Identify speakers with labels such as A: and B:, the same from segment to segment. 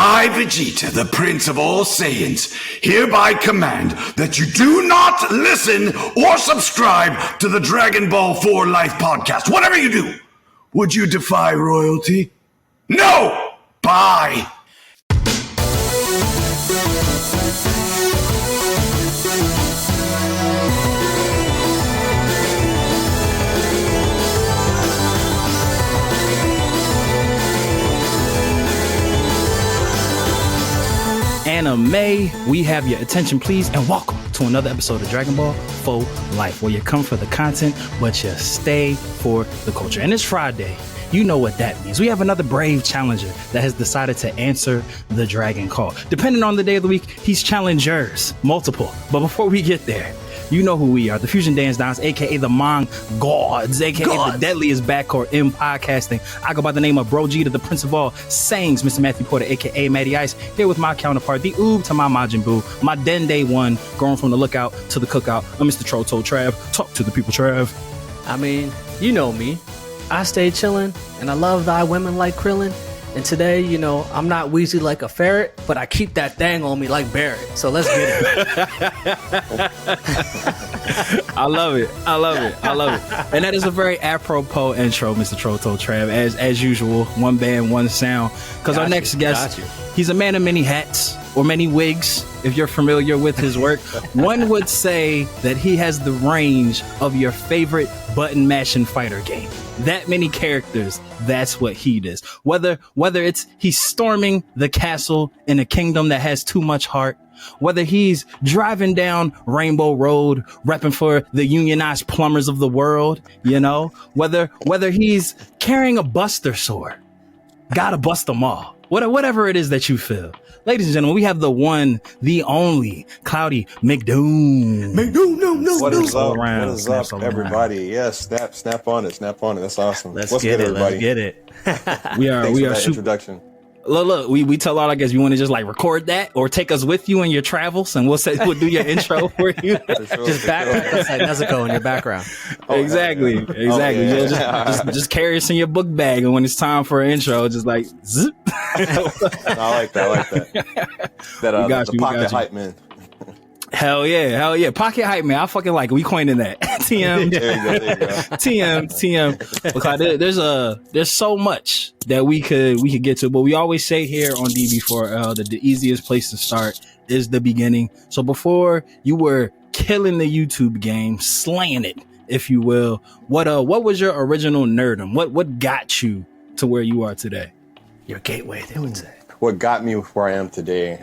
A: I, Vegeta, the Prince of all Saiyans, hereby command that you do not listen or subscribe to the Dragon Ball 4 Life podcast. Whatever you do, would you defy royalty? No! Bye!
B: Anime, we have your attention, please, and welcome to another episode of Dragon Ball 4 Life, where you come for the content, but you stay for the culture. And it's Friday. You know what that means. We have another brave challenger that has decided to answer the Dragon Call. Depending on the day of the week, he's challengers, multiple. But before we get there, you know who we are, the Fusion Dance Dons, aka the Mon Gods, aka the deadliest backcourt in podcasting. I go by the name of Bro G to the Prince of all Sayings, Mr. Matthew Porter, aka Matty Ice, here with my counterpart, the Oob to my Majin Buu, my Dende one, going from the lookout to the cookout. I'm Mr. Troto Trav. Talk to the people, Trav.
C: I mean, you know me. I stay chillin', and I love thy women like Krillin. And today, you know, I'm not wheezy like a ferret, but I keep that thing on me like Barrett. So let's get it.
B: I love it. I love it. I love it. And that is a very apropos intro, Mr. Troto Trav. As usual, one band, one sound. Because our next guest, he's a man of many hats or many wigs, if you're familiar with his work. One would say that he has the range of your favorite button mashing fighter game. That many characters, that's what he does. Whether it's he's storming the castle in a kingdom that has too much heart, whether he's driving down Rainbow Road, repping for the unionized plumbers of the world, you know, whether he's carrying a buster sword, gotta bust them all. Whatever it is that you feel. Ladies and gentlemen, we have the one, the only, Cloudie McDoom.
D: What is up? What is up, everybody? Yes, snap on it. That's awesome.
C: What's good, everybody? Let's get it.
B: we are
D: introduction.
B: Look, we tell all our guests, you want to just like record that or take us with you in your travels, and we'll do your intro for you.
C: Just background. That's like Nezuko in your background.
B: Exactly. Yeah. Just carry us in your book bag, and when it's time for an intro, just like zip.
D: I like that. The pocket hype man.
B: Hell yeah. Pocket hype man. I fucking like it. We coining that. TM.
D: There you go.
B: TM. Because there's so much that we could get to, but we always say here on DB4L that the easiest place to start is the beginning. So before you were killing the YouTube game, slaying it, if you will, what was your original nerdom? What got you to where you are today?
C: Your gateway, they would say.
D: What got me where I am today?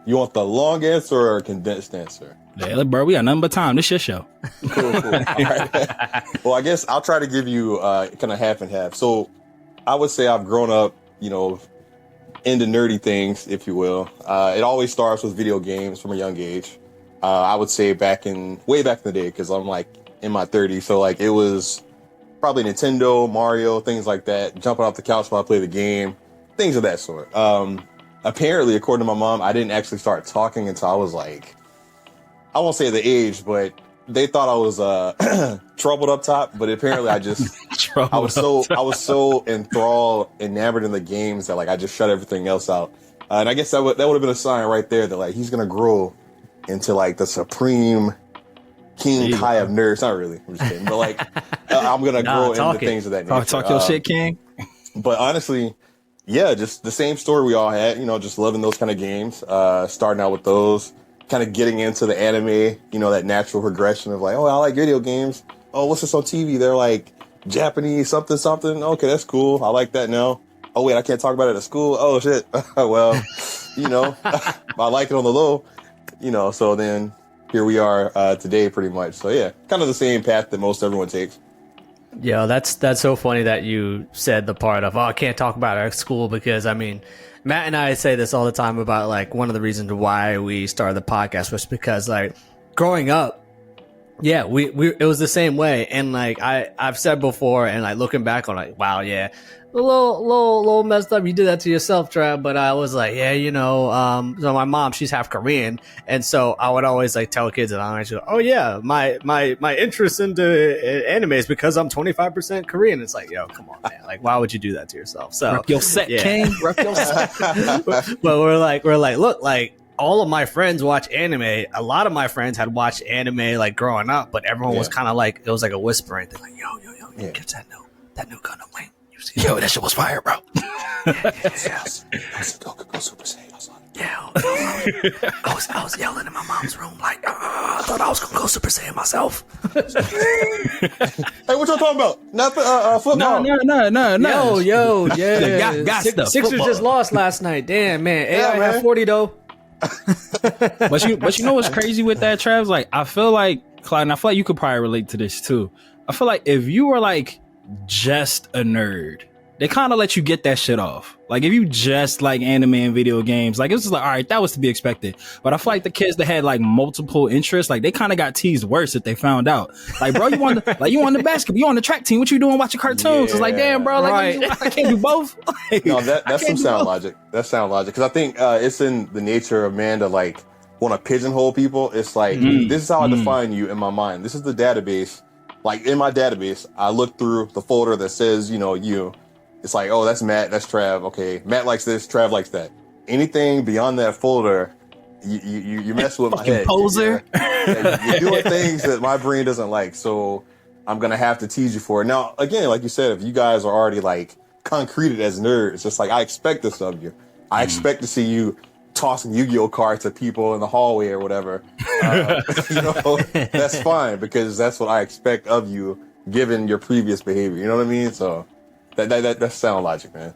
D: You want the long answer or a condensed answer?
B: Yeah, bro, we got nothing but time. This your show.
D: Cool. All right. Well, I guess I'll try to give you kind of half and half. So I would say I've grown up, you know, into nerdy things, if you will. It always starts with video games from a young age. I would say way back in the day, because I'm like in my 30s. So like it was probably Nintendo, Mario, things like that. Jumping off the couch while I play the game. Things of that sort. Apparently, according to my mom, I didn't actually start talking until I was like, I won't say the age, but they thought I was troubled up top. But apparently, I was so enamored in the games that like I just shut everything else out. And I guess that would have been a sign right there that like he's gonna grow into like the supreme King Kai of nerds. Not really, I'm just kidding. But like I'm gonna grow into things of that nature.
B: Talk your shit, King.
D: But honestly. Yeah, just the same story we all had, you know, just loving those kind of games, starting out with those, kind of getting into the anime, you know, that natural progression of like, oh, I like video games. Oh, what's this on TV? They're like Japanese something. Okay, that's cool. I like that now. Oh, wait, I can't talk about it at school. Oh, shit. Well, you know, I like it on the low, you know, so then here we are today pretty much. So, yeah, kind of the same path that most everyone takes.
C: Yeah, that's so funny that you said the part of, I can't talk about it at school, because I mean, Matt and I say this all the time about like one of the reasons why we started the podcast was because like growing up, yeah, we it was the same way. And like I've said before, and like looking back on like, wow, yeah, a little messed up. You did that to yourself, Trav. But I was like, yeah, so my mom, she's half Korean, and so I would always like tell kids that I'm actually, oh yeah, my interest into anime is because I'm 25% Korean. It's like, yo, come on, man. Like, why would you do that to yourself? So
B: Rep your set, King. Rep your set.
C: But we're like, look, like, all of my friends watch anime. A lot of my friends had watched anime like growing up, but everyone was kind of like, it was like a whispering thing, like, yo, get that new gun of Wayne.
B: Yo, that shit was fire, bro.
D: Go Super Saiyan.
C: Yeah, I was yelling in my mom's room like, I thought I was gonna go Super Saiyan myself.
D: Hey, what y'all talking about? Not football.
B: No.
C: Yo, yeah.
B: Got stuff.
C: Sixers
B: Football.
C: just lost last night. Damn, man. AI
D: man.
C: had 40 though.
B: But you know what's crazy with that, Trav? Like, I feel like, Clyde, and I feel like you could probably relate to this too. I feel like if you were like just a nerd, they kind of let you get that shit off. Like, if you just like anime and video games, like, it's just like, all right, that was to be expected. But I feel like the kids that had like multiple interests, like, they kind of got teased worse if they found out. Like, bro, you on the basketball, you on the track team, what you doing watching cartoons?
D: Yeah.
B: It's like, damn, bro, like, I can't do both. Like,
D: No, that's some sound logic. That's sound logic. Because I think it's in the nature of man to like want to pigeonhole people. It's like, this is how I define you in my mind. This is the database. Like, in my database, I look through the folder that says, you. It's like, oh, that's Matt, that's Trav. Okay, Matt likes this, Trav likes that. Anything beyond that folder, you mess with my head.
B: Poser.
D: You're doing things that my brain doesn't like, so I'm gonna have to tease you for it. Now, again, like you said, if you guys are already like concreted as nerds, it's just like I expect this of you. I expect to see you tossing Yu-Gi-Oh cards at people in the hallway or whatever. That's fine because that's what I expect of you, given your previous behavior. You know what I mean? So. That's sound logic, man.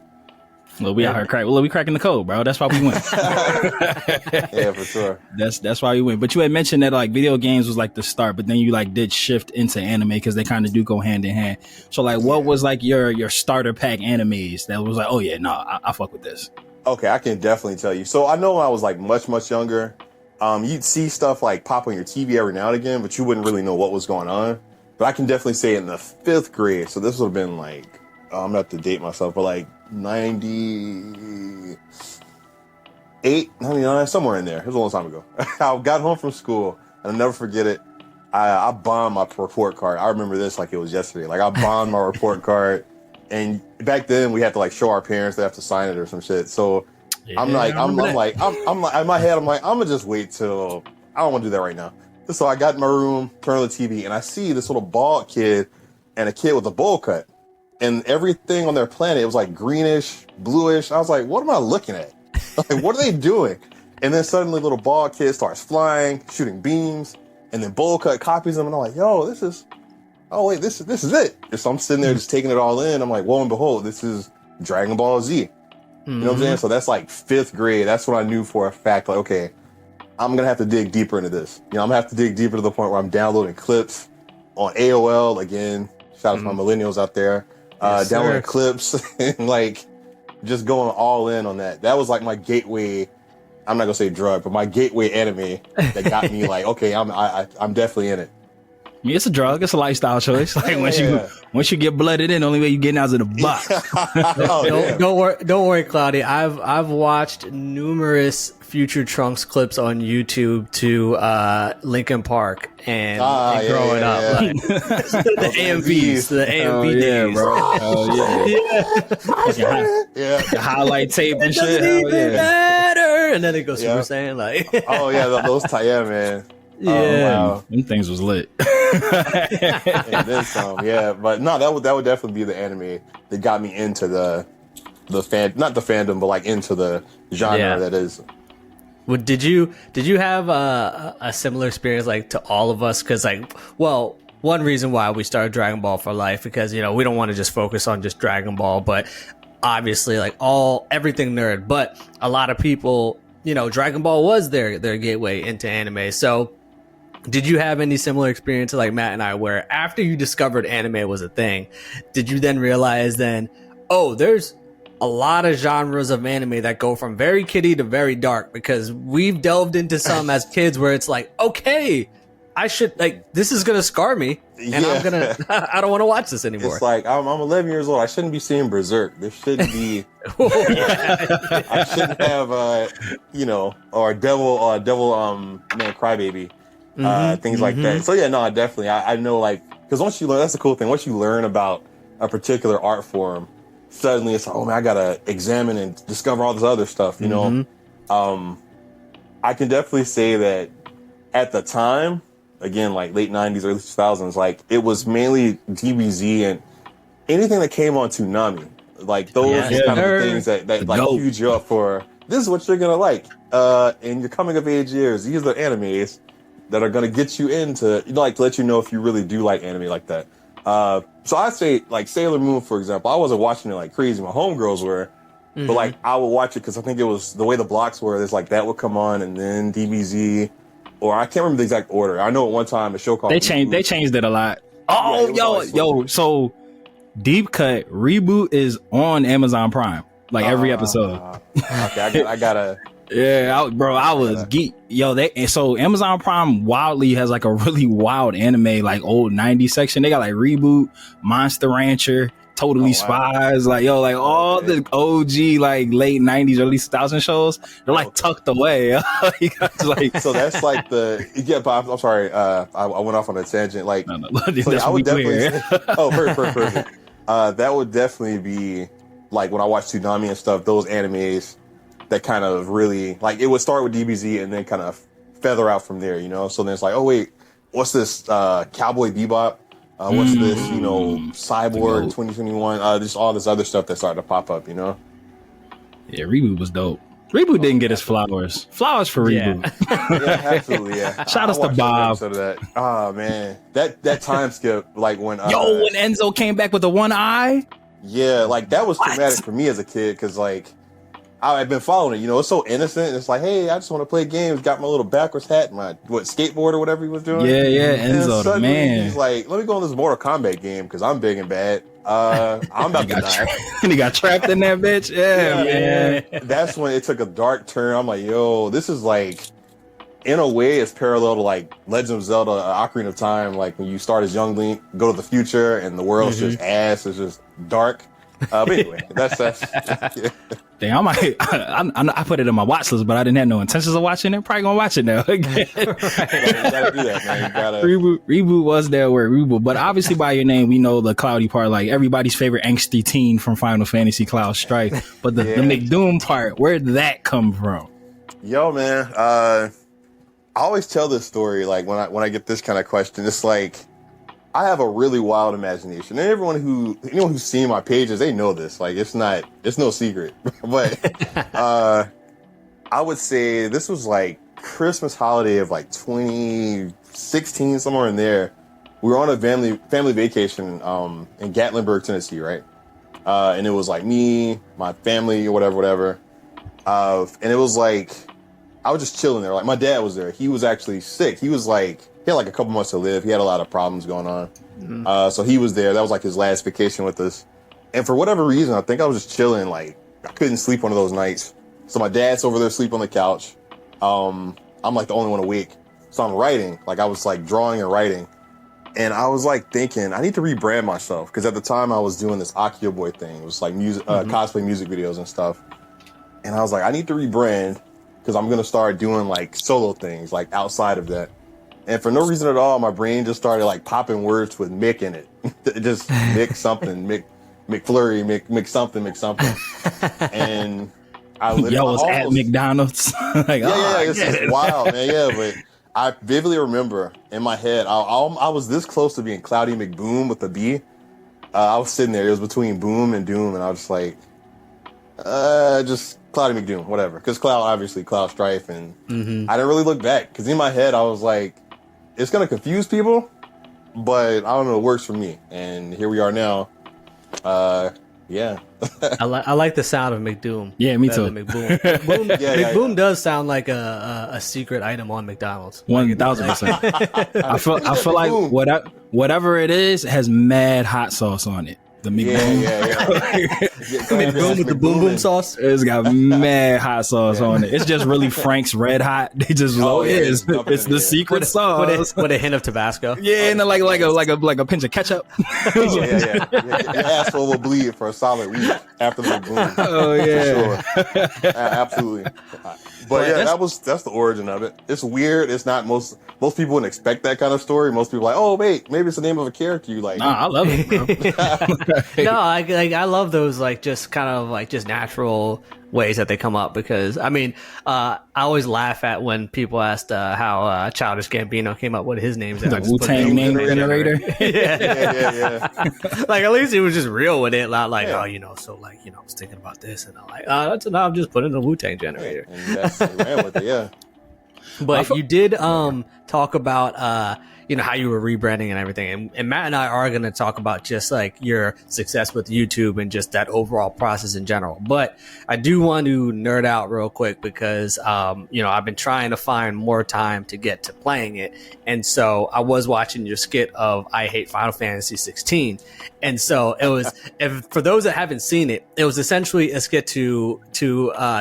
B: Well, we out here we cracking the code, bro. That's why we win.
D: Yeah, for sure.
B: That's why we win. But you had mentioned that like video games was like the start, but then you like did shift into anime because they kind of do go hand in hand. So like, what was like your starter pack animes that was like, oh yeah, no, I fuck with this.
D: Okay, I can definitely tell you. So I know when I was like much younger, you'd see stuff like pop on your TV every now and again, but you wouldn't really know what was going on. But I can definitely say in the 5th grade, so this would have been like, I'm gonna have to date myself, but like 98, 99, somewhere in there. It was a long time ago. I got home from school, and I'll never forget it. I bombed my report card. I remember this like it was yesterday. Like, I bombed my report card, and back then we had to like show our parents, they have to sign it or some shit. So yeah, I'm like, in my head, I'm like, I'm gonna just wait till, I don't want to do that right now. So I got in my room, turn on the TV, and I see this little bald kid and a kid with a bowl cut. And everything on their planet, it was like greenish, bluish. I was like, what am I looking at? Like, what are they doing? And then suddenly little bald kid starts flying, shooting beams, and then bowl cut copies them. And I'm like, yo, this is it. And so I'm sitting there just taking it all in. I'm like, lo and behold, this is Dragon Ball Z. You know what I'm saying? So that's like 5th grade. That's when I knew for a fact, like, okay, I'm going to have to dig deeper into this. I'm going to have to dig deeper to the point where I'm downloading clips on AOL. Again, shout out to my millennials out there. Downloading clips and like just going all in on that. That was like my gateway. I'm not gonna say drug, but my gateway anime that got me like, okay, I'm definitely in it.
B: Yeah, it's a drug. It's a lifestyle choice. Like once you get blooded in, the only way you getting out is in a box.
C: Don't worry, Cloudie. I've watched numerous Future Trunks clips on YouTube to Linkin Park and growing up. Like, the AMVs, the AMV days,
B: bro. The highlight tape and shit.
C: Doesn't even matter. And then it goes Super Saiyan like.
D: Man.
C: Yeah,
D: wow.
B: Them things was lit.
D: And then some, but no, that would definitely be the anime that got me into the not the fandom, but like into the genre that is.
C: Well, did you have a similar experience like to all of us? Because one reason why we started Dragon Ball for Life, because we don't want to just focus on just Dragon Ball, but obviously like everything nerd. But a lot of people, Dragon Ball was their gateway into anime. So did you have any similar experience like Matt and I, where after you discovered anime was a thing, did you then realize there's a lot of genres of anime that go from very kiddie to very dark? Because we've delved into some as kids where it's like, okay, I should like this is gonna scar me, and I'm gonna I don't want to watch this anymore.
D: It's like I'm 11 years old. I shouldn't be seeing Berserk. There shouldn't be. I shouldn't have or Devil Man Crybaby, things like that. So yeah, no, definitely. I know because once you learn, that's the cool thing. Once you learn about a particular art form, suddenly it's like, oh man, I gotta examine and discover all this other stuff. You know, I can definitely say that at the time. Again, like late 90s, early 2000s, like it was mainly DBZ and anything that came on Toonami. Like those kind of things that like huge you up for, this is what you're going to like. In your coming of age years, these are the animes that are going to get you into, like to let you know if you really do like anime like that. So I'd say like Sailor Moon, for example, I wasn't watching it like crazy. My homegirls were, but like I would watch it because I think it was the way the blocks were. There's like that would come on and then DBZ. Or I can't remember the exact order. I know at one time a show called
B: They changed it a lot. Oh, yo. So Deep Cut Reboot is on Amazon Prime. Like every episode.
D: Okay, I gotta.
B: Yeah, I was geek. Yo, so Amazon Prime wildly has like a really wild anime, like old 90s section. They got like Reboot, Monster Rancher, Totally Spies, like all the OG like late 90s, early 2000s shows. They're like tucked away. Like,
D: so that's like but I'm sorry, I went off on a tangent. Like,
B: no,
D: so I would definitely say, perfect. That would definitely be like when I watch Toonami and stuff. Those animes that kind of really like it would start with DBZ and then kind of feather out from there. So then it's like, oh wait, what's this? Cowboy Bebop. What's this, Cyborg 2021, just all this other stuff that started to pop up,
B: Yeah, Reboot was dope. Reboot didn't get his flowers. Flowers for Reboot.
D: Yeah, absolutely, yeah.
B: Shout out to Bob.
D: Of that. Oh, man. That time skip, like when...
B: when Enzo came back with the one eye?
D: Yeah, like that was traumatic for me as a kid, because like, I've been following it, it's so innocent. It's like, hey, I just want to play games. Got my little backwards hat, my skateboard or whatever he was doing.
B: Yeah, Enzo, the man.
D: He's like, let me go on this Mortal Kombat game because I'm big and bad. I'm about to die.
B: And he got trapped in that bitch. Yeah, man.
D: That's when it took a dark turn. I'm like, yo, this is like, in a way, it's parallel to like Legend of Zelda: Ocarina of Time. Like when you start as young Link, go to the future, and the world's just ass. It's just dark. But anyway, that's yeah.
B: Damn, I put it in my watch list, but I didn't have no intentions of watching it. Probably gonna watch it now.
D: You gotta do that, man. You gotta
B: reboot was their word, reboot. But obviously, by your name, we know the Cloudie part, like everybody's favorite angsty teen from Final Fantasy, Cloud Strife. But the McDoom part, where did that come from?
D: Yo, man, I always tell this story. Like when I get this kind of question, it's like, I have a really wild imagination, and anyone who's seen my pages, they know this. Like it's no secret. But I would say this was like Christmas holiday of like 2016, somewhere in there. We were on a family vacation in Gatlinburg, Tennessee, right? And it was like me, my family, or whatever. And it was like I was just chilling there. Like my dad was there. He was actually sick. He had like a couple months to live. He had a lot of problems going on. So he was there. That was like his last vacation with us. And for whatever reason, I think I was just chilling. Like I couldn't sleep one of those nights. So my dad's over there asleep on the couch. I'm like the only one awake. So I'm writing. Like I was like drawing and writing. And I was like thinking, I need to rebrand myself. Because at the time I was doing this Akio Boy thing. It was like music, cosplay music videos and stuff. And I was like, I need to rebrand because I'm going to start doing like solo things like outside of that. And for no reason at all, my brain just started like popping words with Mick in it. Just Mick something, McFlurry, Mick something. And I literally
B: was at McDonald's. Like,
D: it's wild, man. Yeah, but I vividly remember in my head, I was this close to being Cloudie McBoom with a B. I was sitting there. It was between Boom and Doom, and I was just like, just Cloudie McDoom, whatever. Because Cloud Strife, and I didn't really look back. Because in my head, I was like, it's going to confuse people, but I don't know, it works for me. And here we are now. Yeah.
C: I like the sound of McDoom.
B: Yeah, me too.
C: McBoom. McBoom does sound like a secret item on McDonald's.
B: 1,000%. I feel like whatever it is has mad hot sauce on it. The McDoom.
C: McDoom with the boom boom sauce.
B: It's got mad hot sauce on it. It's just really Frank's Red Hot. They just it's the secret sauce
C: with a hint of Tabasco.
B: Yeah, and then like a pinch of ketchup.
D: Your asshole will bleed for a solid week after the McDoom.
B: Oh yeah,
D: sure. Absolutely. But yeah, that's the origin of it. It's weird. It's not most people wouldn't expect that kind of story. Most people are like, oh wait, maybe it's the name of a character you like.
B: Nah, I love it, bro.
C: No, I love those like just kind of like just natural ways that they come up, because I mean, I always laugh at when people asked how Childish Gambino came up with his names.
B: Like Wu-Tang name generator.
C: Yeah. Like at least he was just real with it, not like, I was thinking about this, and I'm like, I'm just putting the Wu-Tang generator.
D: And that's ran with it, yeah.
C: But you did talk about how you were rebranding and everything, and Matt and I are going to talk about just like your success with YouTube and just that overall process in general. But I do want to nerd out real quick because I've been trying to find more time to get to playing it, and so I was watching your skit of I Hate Final Fantasy 16, and so it was for those that haven't seen it, it was essentially a skit to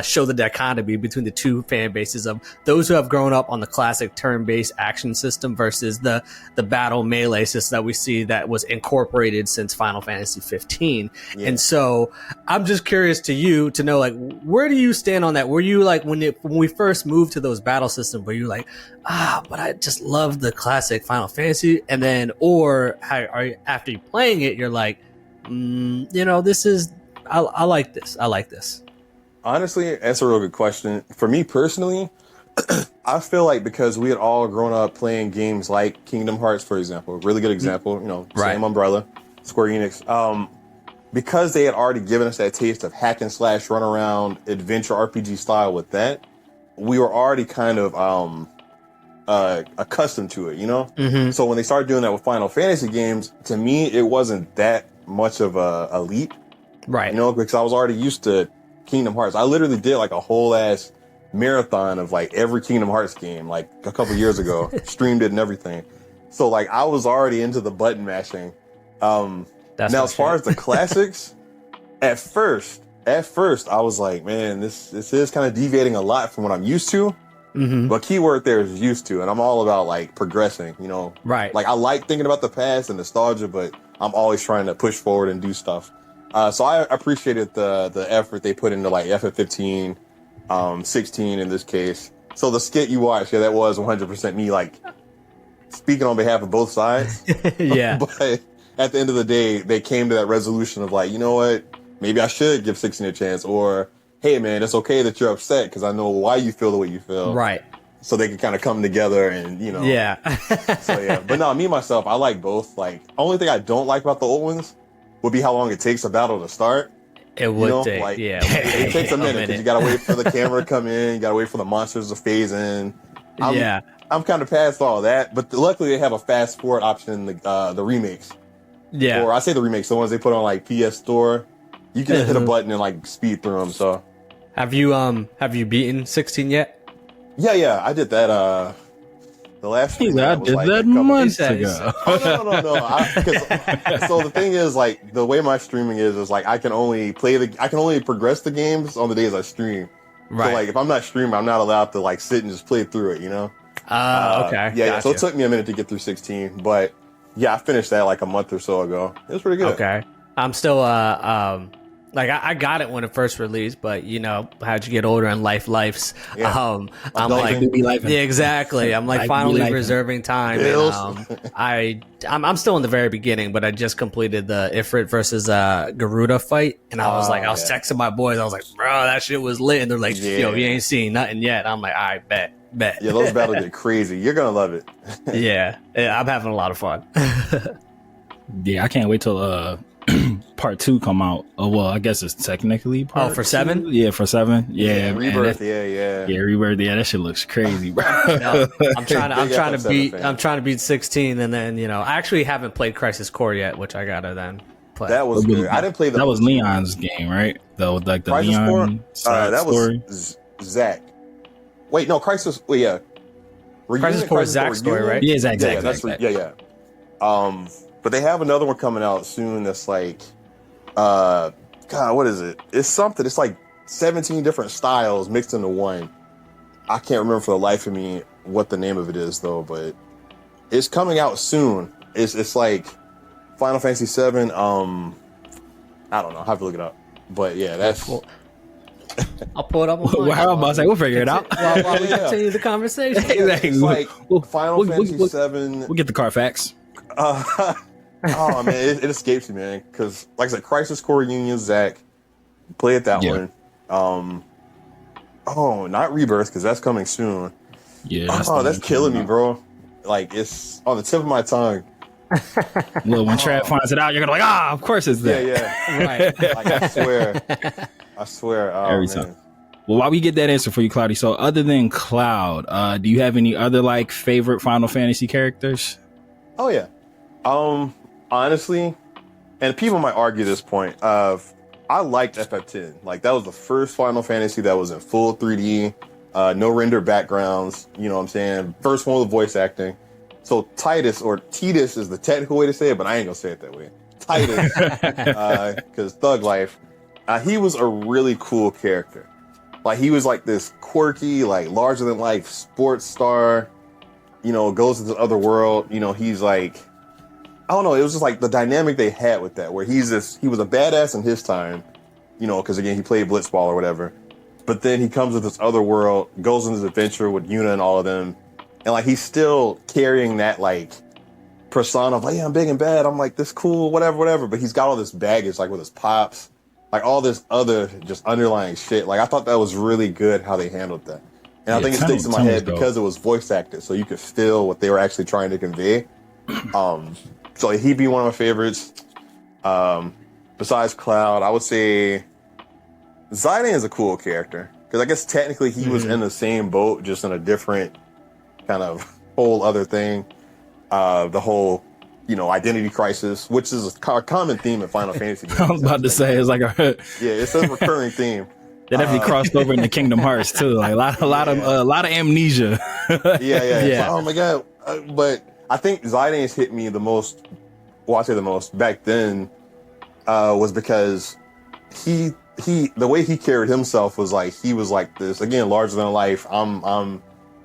C: show the dichotomy between the two fan bases of those who have grown up on the classic turn-based action system versus the battle melee system that we see that was incorporated since Final Fantasy 15. Yeah. And so I'm just curious to know, like, where do you stand on that? Were you like, when we first moved to those battle systems, were you like, but I just love the classic Final Fantasy? And then, or are you, after you playing it, you're like, this is, I like this. I like this.
D: Honestly, that's a real good question. For me personally, I feel like because we had all grown up playing games like Kingdom Hearts, for example, really good example, same umbrella, Square Enix, because they had already given us that taste of hack and slash, run around, adventure RPG style with that, we were already kind of accustomed to it, Mm-hmm. So when they started doing that with Final Fantasy games, to me, it wasn't that much of a leap.
C: Right.
D: Because I was already used to Kingdom Hearts. I literally did like a whole ass marathon of like every Kingdom Hearts game like a couple years ago, streamed it and everything. So like I was already into the button mashing. Now as far as the classics, at first I was like, man, this is kind of deviating a lot from what I'm used to. Mm-hmm. But keyword there is used to, and I'm all about like progressing,
C: Right.
D: Like I like thinking about the past and nostalgia, but I'm always trying to push forward and do stuff. So I appreciated the effort they put into like FF15, 16 in this case. So the skit you watched, that was 100% me, like speaking on behalf of both sides.
C: Yeah.
D: But at the end of the day, they came to that resolution of like, you know what, maybe I should give 16 a chance, or hey man, it's okay that you're upset because I know why you feel the way you feel.
C: Right.
D: So they can kind of come together and
C: Yeah.
D: So yeah, but no, me myself, I like both. Like only thing I don't like about the old ones would be how long it takes a battle to start.
C: It would take,
D: like,
C: yeah.
D: It takes a minute because you got to wait for the camera to come in. You got to wait for the monsters to phase in. I'm kind of past all that, but luckily they have a fast forward option in the remakes.
C: Yeah.
D: Or I say the remakes, the ones they put on like PS Store. You can hit a button and like speed through them. So,
C: have you beaten 16 yet?
D: Yeah, I did that. The last
B: I
D: did
B: like that months ago.
D: No. So the thing is, like, the way my streaming is like I can only progress the games on the days I stream.
C: Right.
D: So like if I'm not streaming, I'm not allowed to like sit and just play through it.
C: Okay.
D: Yeah. So it took me a minute to get through 16, but yeah, I finished that like a month or so ago. It was pretty good.
C: Okay. I'm still like I got it when it first released, but how'd you get older and lives.
D: Yeah.
C: I'm like, yeah, exactly. I'm like finally reserving time. And, I'm still in the very beginning, but I just completed the Ifrit versus Garuda fight, and I was I was texting my boys. I was like, bro, that shit was lit, and they're like, yo, you ain't seen nothing yet. I'm like, all right, bet.
D: Yeah, those battles get crazy. You're gonna love it.
C: yeah, I'm having a lot of fun.
B: Yeah, I can't wait till part 2 come out. Oh well, I guess it's technically part
C: for 7.
B: Yeah, for 7. Yeah,
D: Rebirth. Yeah,
B: Rebirth. Yeah, that shit looks crazy, bro.
C: No, I'm trying to beat 16, and then I actually haven't played Crisis Core yet, which I gotta then play.
D: That was good. I didn't play
B: that was Leon's game, right? The
D: Crisis
B: Leon
D: Core. That
B: story.
D: Was Zach. Wait, no, Crisis. Well, yeah.
C: Crisis Core is Zach's story, right?
B: Yeah, Zach.
D: Yeah. But they have another one coming out soon that's like God, what is it? It's something. It's like 17 different styles mixed into one. I can't remember for the life of me what the name of it is though, but it's coming out soon. It's like Final Fantasy VII. I don't know. I have to look it up. But yeah, that's.
C: I'll pull it up.
B: Well, how about I say we'll figure it out
C: while we continue the conversation.
D: Exactly. It's like Final Fantasy VII.
B: We'll get the Carfax.
D: Oh man, it escapes me, man. Because like I said, Crisis Core Union, Zach, played that one. Oh, not Rebirth because that's coming soon.
B: Yeah.
D: That's killing me, bro. Like it's on the tip of my tongue.
B: Well, when Trav finds it out, you're gonna like, of course it's that.
D: Yeah.
C: Right.
D: Like I swear. Oh,
B: Every
D: man.
B: time. Well, while we get that answer for you, Cloudie, so other than Cloud, do you have any other like favorite Final Fantasy characters?
D: Oh yeah. Honestly, and people might argue this point. I liked FF10. Like that was the first Final Fantasy that was in full 3D, no render backgrounds. You know what I'm saying? First one with voice acting. So Titus or Titus is the technical way to say it, but I ain't gonna say it that way. Titus, because Thug Life. He was a really cool character. Like he was like this quirky, like larger than life sports star. You know, goes to the other world. You know, he's like, I don't know. It was just like the dynamic they had with that, where he was a badass in his time. You know, because again, he played Blitzball or whatever. But then he comes to this other world, goes on this adventure with Yuna and all of them. And like he's still carrying that like persona of like, yeah, I'm big and bad. I'm like this cool, whatever. But he's got all this baggage, like with his pops, like all this other just underlying shit. Like I thought that was really good how they handled that. And I think it sticks in my head because it was voice acted, so you could feel what they were actually trying to convey. So he'd be one of my favorites. Besides Cloud, I would say Zidane is a cool character because I guess technically he was in the same boat, just in a different kind of whole other thing. The whole, identity crisis, which is a common theme in Final Fantasy games.
B: I was about to say it's like
D: it's a recurring theme.
B: They definitely crossed over into Kingdom Hearts too. Like a lot of amnesia.
D: Yeah. Like, oh my god! But I think Zidane's hit me the most. Well, I say the most back then was because the way he carried himself was like he was like this again, larger than life. I'm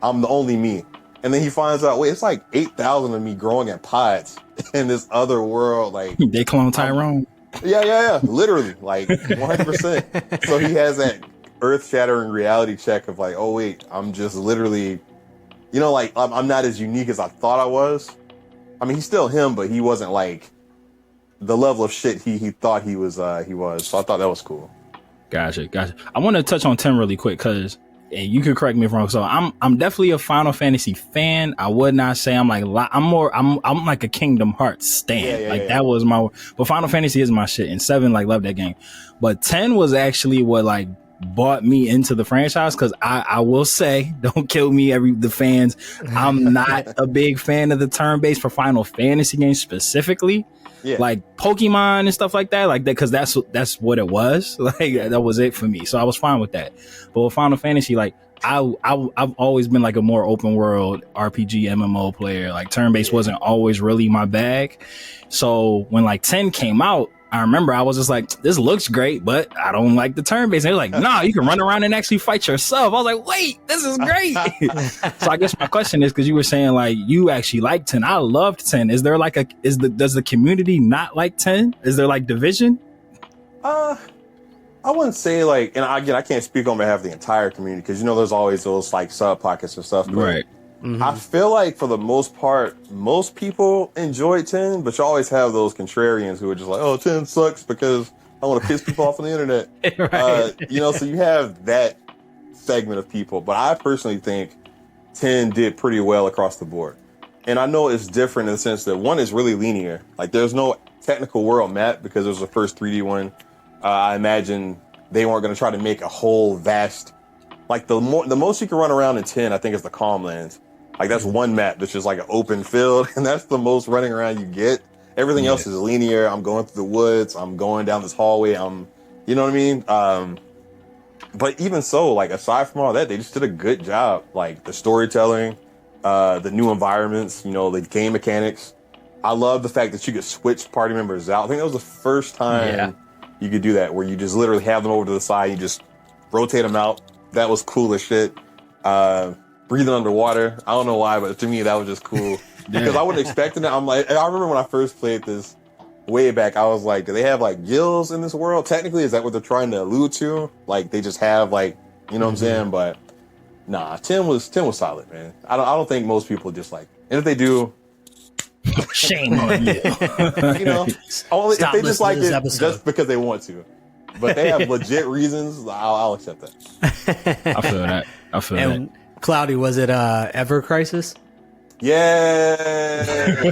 D: the only me. And then he finds out, wait, it's like 8,000 of me growing in pods in this other world. Like
B: they clone Tyrone.
D: Yeah. Literally, like 100%. So he has that earth-shattering reality check of like, oh wait, I'm just literally, like I'm not as unique as I thought I was. I mean, he's still him, but he wasn't like the level of shit he thought he was. So I thought that was cool.
B: Gotcha. I want to touch on 10 really quick because. And you can correct me if I'm wrong. So I'm definitely a Final Fantasy fan. I would not say I'm like I'm like a Kingdom Hearts stan. That was my. But Final Fantasy is my shit. And 7 like love that game. But 10 was actually what like brought me into the franchise because I will say, don't kill me, the fans. I'm not a big fan of the turn-based for Final Fantasy games specifically. Yeah. Like Pokemon and stuff like that, because that's what it was. Like that was it for me. So I was fine with that. But with Final Fantasy, like I've always been like a more open world RPG MMO player. Like turn-based wasn't always really my bag. So when like 10 came out, I remember I was just like, this looks great, but I don't like the turn-based. And they're like, nah, you can run around and actually fight yourself. I was like, wait, this is great. So I guess my question is, because you were saying like you actually like 10. I loved 10. Is there like does the community not like 10? Is there like division?
D: I wouldn't say like, and again, I can't speak on behalf of the entire community because there's always those like sub pockets and stuff.
B: Right.
C: Mm-hmm.
D: I feel like for the most part, most people enjoy 10, but you always have those contrarians who are just like, oh, 10 sucks because I want to piss people off on the internet.
C: Right.
D: So you have that segment of people, but I personally think 10 did pretty well across the board. And I know it's different in the sense that one is really linear. Like there's no technical world map because it was the first 3D one. I imagine they weren't going to try to make a whole vast, like the most you can run around in 10, I think is the Calmlands. Like that's one map that's just like an open field, and that's the most running around you get. Everything else is linear. I'm going through the woods. I'm going down this hallway. You know what I mean? But even so, like aside from all that, they just did a good job. Like the storytelling, the new environments, the game mechanics. I love the fact that you could switch party members out. I think that was the first time you could do that where you just literally have them over to the side, you just rotate them out. That was cool as shit. Breathing underwater. I don't know why, but to me that was just cool because I wasn't expecting it. I'm like, I remember when I first played this way back, I was like, do they have like gills in this world? Technically, is that what they're trying to allude to? Like they just have like, you know what I'm saying? But nah, Tim was solid, man. I don't think most people dislike. And if they do,
B: shame on you.
D: you know, only
C: Stop
D: if they dislike
C: listening to this
D: it
C: episode.
D: just because they want to. But they have legit reasons. I'll accept that.
B: I feel that.
C: And Cloudie, was it Ever Crisis?
D: Yeah.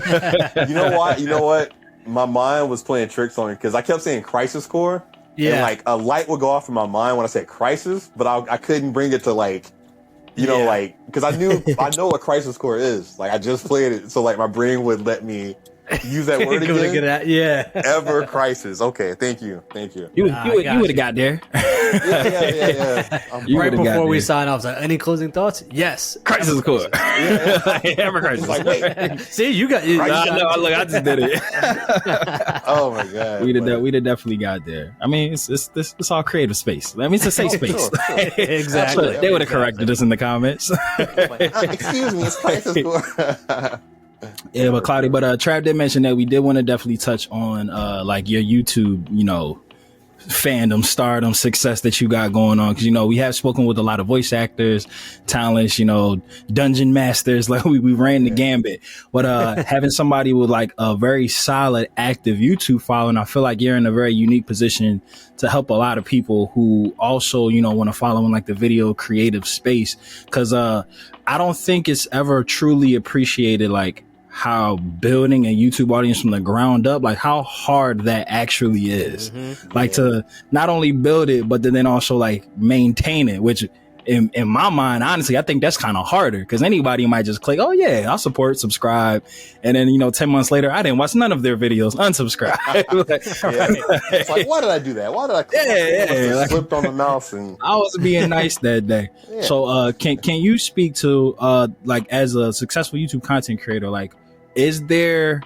D: You know what? My mind was playing tricks on me because I kept saying Crisis Core.
C: Yeah.
D: And like a light would go off in my mind when I said Crisis, but I couldn't bring it to like, you know, like, because I know what Crisis Core is. Like I just played it, so like my brain would let me use that word again.
C: Yeah.
D: Ever Crisis. Okay, thank you.
B: You would have got there.
D: Yeah.
C: Right before we sign off, I was like, any closing thoughts? Yes.
B: Crisis Core. Ever Crisis.
D: Like, wait.
C: See, you got.
B: Look, I just did it.
D: Oh my god.
B: We'd have definitely got there. I mean, it's all creative space. I mean, it's a safe space.
D: Sure.
C: Exactly.
B: They would have corrected us in the comments.
D: Excuse me, it's Crisis Core.
B: Yeah, but Cloudie, Trav did mention that we did want to definitely touch on like your YouTube, you know, fandom, stardom, success that you got going on, because you know we have spoken with a lot of voice actors, talents, you know, dungeon masters, like we ran the gambit. But having somebody with like a very solid active YouTube following, I feel like you're in a very unique position to help a lot of people who also, you know, want to follow in like the video creative space, because I don't think it's ever truly appreciated like how building a YouTube audience from the ground up, like how hard that actually is. Like to not only build it, but then also like maintain it, which in my mind, honestly, I think that's kind of harder, because anybody might just click, oh yeah, I'll support, subscribe. And then, you know, 10 months later, I didn't watch none of their videos, unsubscribe.
D: It's like, why did I do that? Why did I
B: like,
D: slipped on the mouse? And
B: I was being nice that day.
D: Yeah.
B: So can you speak to like as a successful YouTube content creator, like is there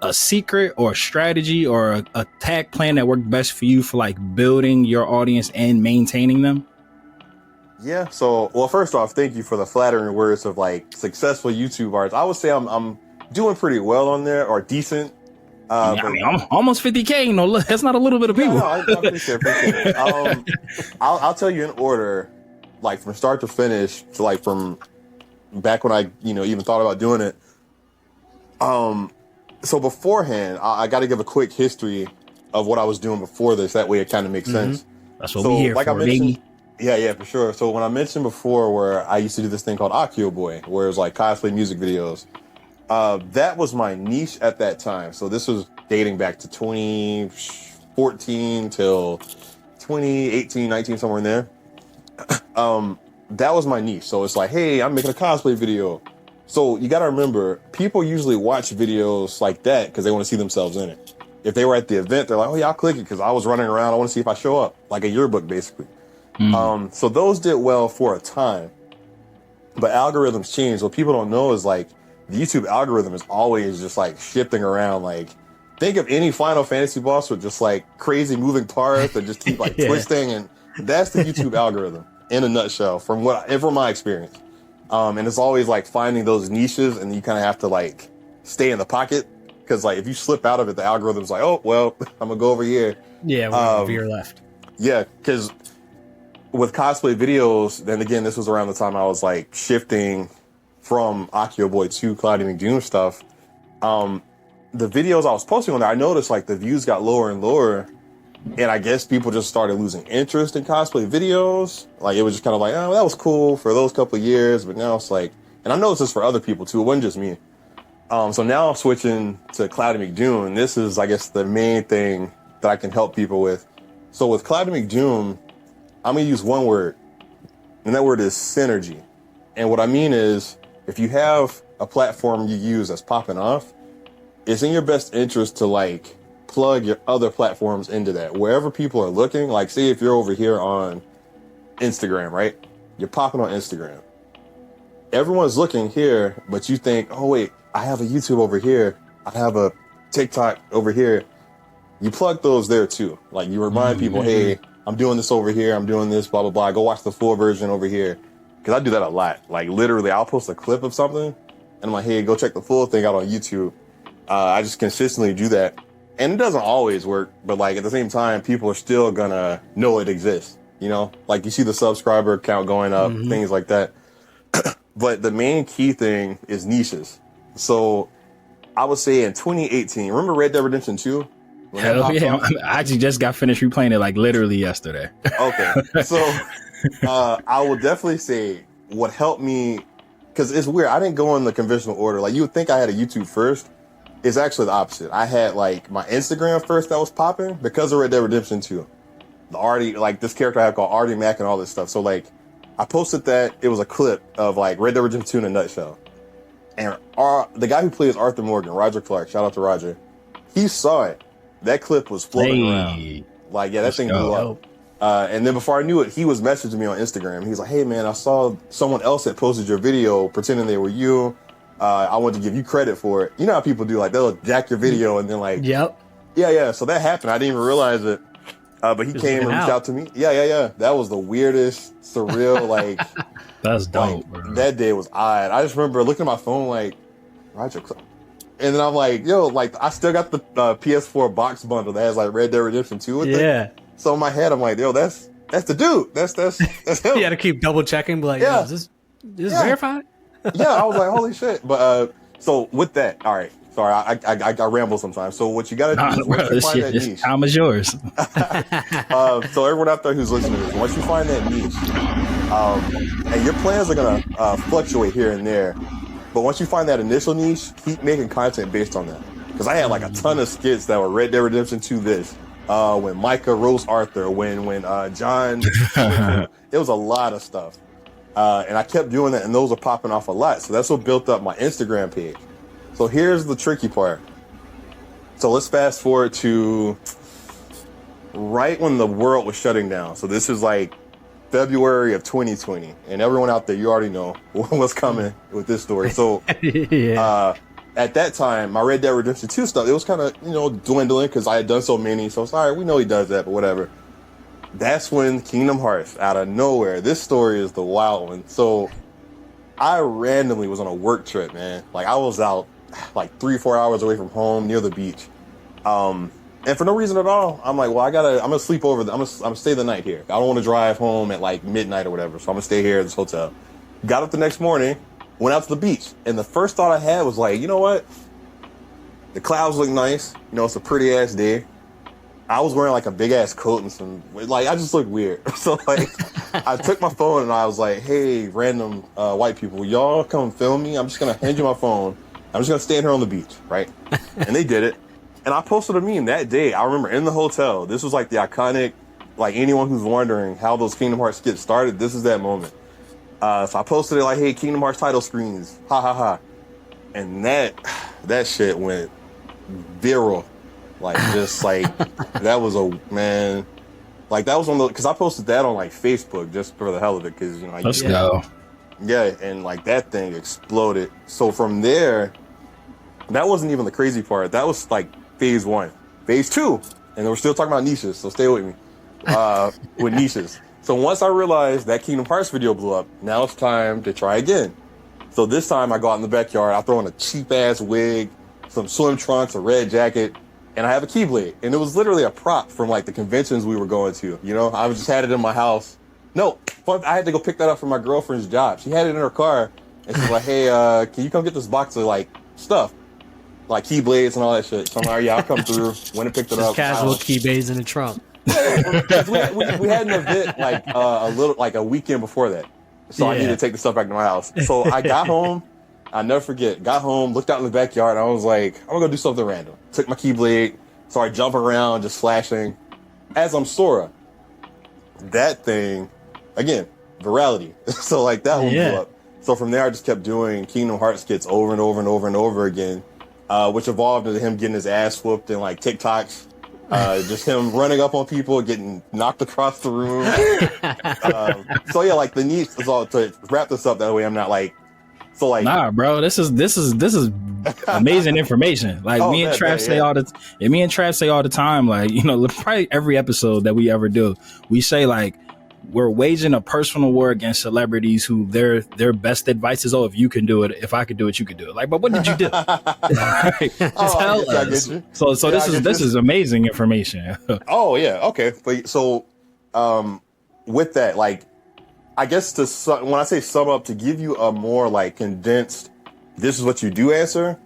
B: a secret or a strategy or a tag plan that worked best for you for like building your audience and maintaining them?
D: yeah, so well, first off, thank you for the flattering words of like successful YouTube artists. I would say I'm doing pretty well on there, or decent.
B: I mean, I'm almost 50K. You know, that's not a little bit of people.
D: No, I appreciate it. I'll tell you in order, like from start to finish, to like from back when I, you know, even thought about doing it. So beforehand, I got to give a quick history of what I was doing before this. That way it kind of makes sense.
B: That's what we here
D: like
B: for,
D: I mentioned,
B: baby.
D: Yeah, for sure. So when I mentioned before where I used to do this thing called Akio Boy, where it was like cosplay music videos, that was my niche at that time. So this was dating back to 2014 till 2018, 19, somewhere in there. That was my niche. So it's like, hey, I'm making a cosplay video. So you got to remember, people usually watch videos like that because they want to see themselves in it. If they were at the event, they're like, oh yeah, I'll click it because I was running around. I want to see if I show up, like a yearbook, basically. So those did well for a time, but algorithms change. What people don't know is like the YouTube algorithm is always just like shifting around. Like think of any Final Fantasy boss with just like crazy moving parts and just keep like twisting, and that's the YouTube algorithm in a nutshell from my experience. And it's always like finding those niches, and you kind of have to like stay in the pocket, because like if you slip out of it, the algorithm's like, oh well, I'm gonna go over here.
C: Yeah, over your left.
D: Yeah, because with cosplay videos, then again, this was around the time I was like shifting from Akio Boy to Cloudie McDoom stuff. The videos I was posting on there, I noticed like the views got lower and lower, and I guess people just started losing interest in cosplay videos. Like it was just kind of like, oh, that was cool for those couple of years, but now it's like, and I noticed this for other people too. It wasn't just me. So now I'm switching to Cloudie McDoom, and this is, I guess, the main thing that I can help people with. So with Cloudie McDoom, I'm gonna use one word, and that word is synergy. And what I mean is, if you have a platform you use that's popping off, it's in your best interest to like plug your other platforms into that. Wherever people are looking, like say if you're over here on Instagram, right? You're popping on Instagram. Everyone's looking here, but you think, oh wait, I have a YouTube over here. I have a TikTok over here. you plug those there too. Like you remind people, hey, I'm doing this over here. I'm doing this, blah, blah, blah. Go watch the full version over here. Cause I do that a lot. Like literally I'll post a clip of something and I'm like, hey, go check the full thing out on YouTube. I just consistently do that. And it doesn't always work, but like at the same time, people are still gonna know it exists. You know, like you see the subscriber count going up, things like that. But the main key thing is niches. So I would say in 2018, remember Red Dead Redemption 2?
B: Hell yeah. I actually just got finished replaying it like literally yesterday.
D: Okay. So I will definitely say what helped me, because it's weird. I didn't go in the conventional order. Like you would think I had a YouTube first. It's actually the opposite. I had like my Instagram first that was popping because of Red Dead Redemption 2. The Artie, like this character I have called Artie Mac and all this stuff. So like I posted that. It was a clip of like Red Dead Redemption 2 in a nutshell. And the guy who plays Arthur Morgan, Roger Clark, shout out to Roger, he saw it. That clip was floating around. Like, yeah, that thing blew up. And then before I knew it, he was messaging me on Instagram. He's like, hey, man, I saw someone else that posted your video pretending they were you. I want to give you credit for it. You know how people do, like, they'll jack your video and then, like, yeah. So that happened. I didn't even realize it. But he came and reached out to me. Yeah. That was the weirdest, surreal, like...
B: That's dope,
D: like,
B: bro.
D: That day was odd. I just remember looking at my phone like, Roger Clark. And then I'm like, yo, like, I still got the PS4 box bundle that has, like, Red Dead Redemption 2 with it. So in my head, I'm like, yo, that's the dude. That's him.
C: You had to keep double checking, but like, yo, is this verified?
D: Yeah, I was like, holy shit. But, so with that, all right. Sorry, I ramble sometimes. So what you got to do is once you find that niche.
B: Time is yours.
D: So everyone out there who's listening to this, once you find that niche, and your plans are going to fluctuate here and there. But once you find that initial niche, keep making content based on that. Because I had like a ton of skits that were Red Dead Redemption 2 this. When Micah roast Arthur, when John, it was a lot of stuff. And I kept doing that, and those are popping off a lot. So that's what built up my Instagram page. So here's the tricky part. So let's fast forward to right when the world was shutting down. So this is like February of 2020. And everyone out there, you already know what's coming with this story. So at that time, my Red Dead Redemption 2 stuff, it was kind of, dwindling because I had done so many. So it's all right, we know he does that, but whatever. That's when Kingdom Hearts, out of nowhere, this story is the wild one. So I randomly was on a work trip, man. Like I was out like 3-4 hours away from home near the beach. And for no reason at all, I'm like, well, I'm gonna sleep over. I'm gonna stay the night here. I don't want to drive home at like midnight or whatever. So I'm gonna stay here at this hotel. Got up the next morning, went out to the beach. And the first thought I had was like, you know what? The clouds look nice. It's a pretty ass day. I was wearing like a big ass coat and I just looked weird. So like, I took my phone and I was like, hey, random white people, will y'all come film me? I'm just gonna hand you my phone. I'm just gonna stand here on the beach, right? And they did it. And I posted a meme that day. I remember in the hotel. This was like the iconic, like anyone who's wondering how those Kingdom Hearts skits started, this is that moment. So I posted it like, hey, Kingdom Hearts title screens, ha ha ha. And that shit went viral. Like, just like, that was man. Like, that was because I posted that on like Facebook just for the hell of it. Because,
B: let's go.
D: Yeah, and like that thing exploded. So from there, that wasn't even the crazy part. That was like phase 1. Phase 2, and we're still talking about niches, so stay with me. With niches. So once I realized that Kingdom Hearts video blew up, now it's time to try again. So this time I go out in the backyard, I throw in a cheap ass wig, some swim trunks, a red jacket, and I have a Keyblade. And it was literally a prop from like the conventions we were going to. I just had it in my house. No, I had to go pick that up from my girlfriend's job. She had it in her car, and she's like, hey, can you come get this box of like stuff? Like Keyblades and all that shit. So I'm like, yeah, I'll come through. Went and picked it up.
C: Casual Keyblades in the trunk.
D: we had an event like a weekend before that. So I needed to take the stuff back to my house. So I got home. I'll never forget. Got home, looked out in the backyard. And I was like, I'm going to go do something random. Took my Keyblade, started jumping around, just flashing. As I'm Sora. That thing, again, virality. So like that one blew up. So from there, I just kept doing Kingdom Hearts skits over and over and over and over again, which evolved into him getting his ass whooped in like TikToks. Just him running up on people, getting knocked across the room. So yeah, like the niche is all to wrap this up. That way, I'm not like, so like.
B: Nah, bro, this is amazing information. Like me and Trav say all the, and me and Trav say all the time. Like probably every episode that we ever do, we say like we're waging a personal war against celebrities who their best advice is, oh, if you can do it, if I could do it, you could do it. Like, but what did you do? Tell us. So this is amazing information.
D: Oh yeah, okay. But so with that, like, I guess when I say sum up, to give you a more like condensed, this is what you do answer,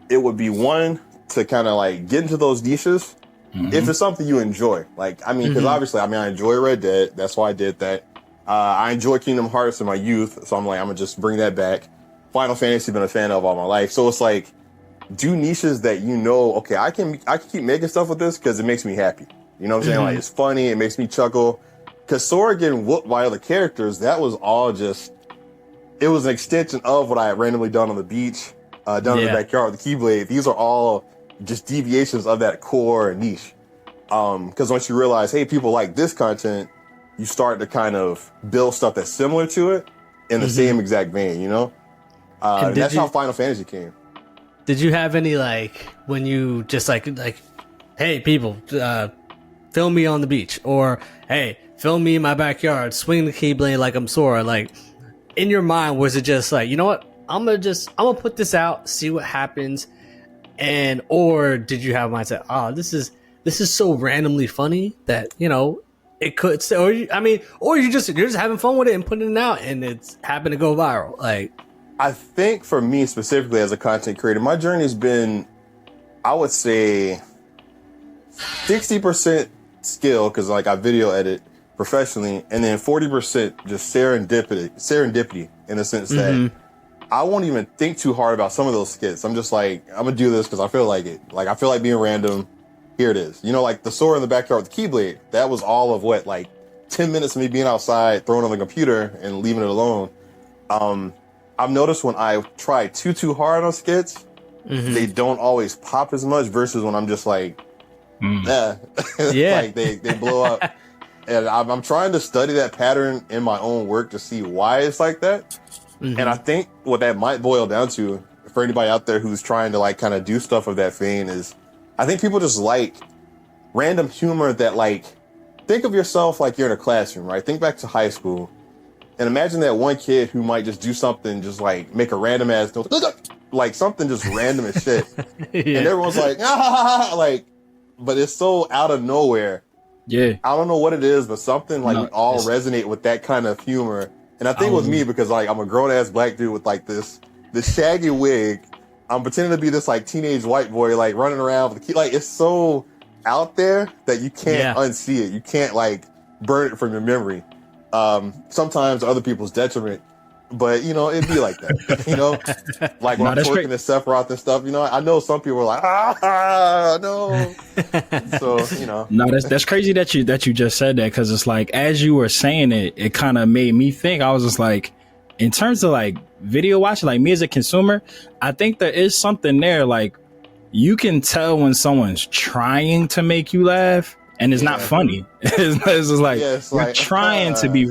D: it would be one, to kind of like get into those niches. If it's something you enjoy, like, I mean, because obviously, I mean, I enjoy Red Dead. That's why I did that. I enjoy Kingdom Hearts in my youth. So I'm like, I'm going to just bring that back. Final Fantasy, been a fan of all my life. So it's like, do niches that okay, I can keep making stuff with this because it makes me happy. You know what I'm saying? Like, it's funny. It makes me chuckle. Because Sora getting whooped by other characters, that was all just, it was an extension of what I had randomly done on the beach, down in the backyard with the Keyblade. These are all just deviations of that core niche. Because once you realize, hey, people like this content, you start to kind of build stuff that's similar to it in the same exact vein, you know? That's how Final Fantasy came.
C: Did you have any, like, when you just like, hey, people, film me on the beach, or hey, film me in my backyard, swing the Keyblade like I'm Sora? Like, in your mind, was it just like, you know what, I'm gonna put this out, see what happens? And or did you have a mindset, oh, this is so randomly funny that, you know, it could, or you're just having fun with it and putting it out and it's happened to go viral? Like,
D: I think for me specifically as a content creator, my journey has been, I would say 60% skill, because like I video edit professionally, and then 40% just serendipity in the sense that I won't even think too hard about some of those skits. I'm just like, I'm gonna do this because I feel like it. Like, I feel like being random. Here it is. You know, like the Sora in the backyard with the Keyblade, that was all of what, like 10 minutes of me being outside, throwing on the computer and leaving it alone. I've noticed when I try too hard on skits, they don't always pop as much versus when I'm just like, like they blow up. And I'm trying to study that pattern in my own work to see why it's like that. And I think what that might boil down to, for anybody out there who's trying to like kind of do stuff of that vein, is I think people just like random humor that, like, think of yourself like you're in a classroom, right? Think back to high school and imagine that one kid who might just do something, just like make a random ass noise, like something just random as shit. And everyone's like, like, but it's so out of nowhere. Yeah. I don't know what it is, but something like we all resonate with that kind of humor. And I think with me, because like I'm a grown ass black dude with like this shaggy wig, I'm pretending to be this like teenage white boy, like running around with the key. Like, it's so out there that you can't unsee it. You can't like burn it from your memory. Sometimes other people's detriment, but you know, it'd be like that, you know, like when I'm twerking the Sephiroth and stuff, you know, I know some people are like, no. So, you know,
B: no, that's crazy that you just said that. Cause it's like, as you were saying it, it kind of made me think. I was just like, in terms of like video watching, like me as a consumer, I think there is something there. Like, you can tell when someone's trying to make you laugh and it's not funny. It's just like, you're trying to be,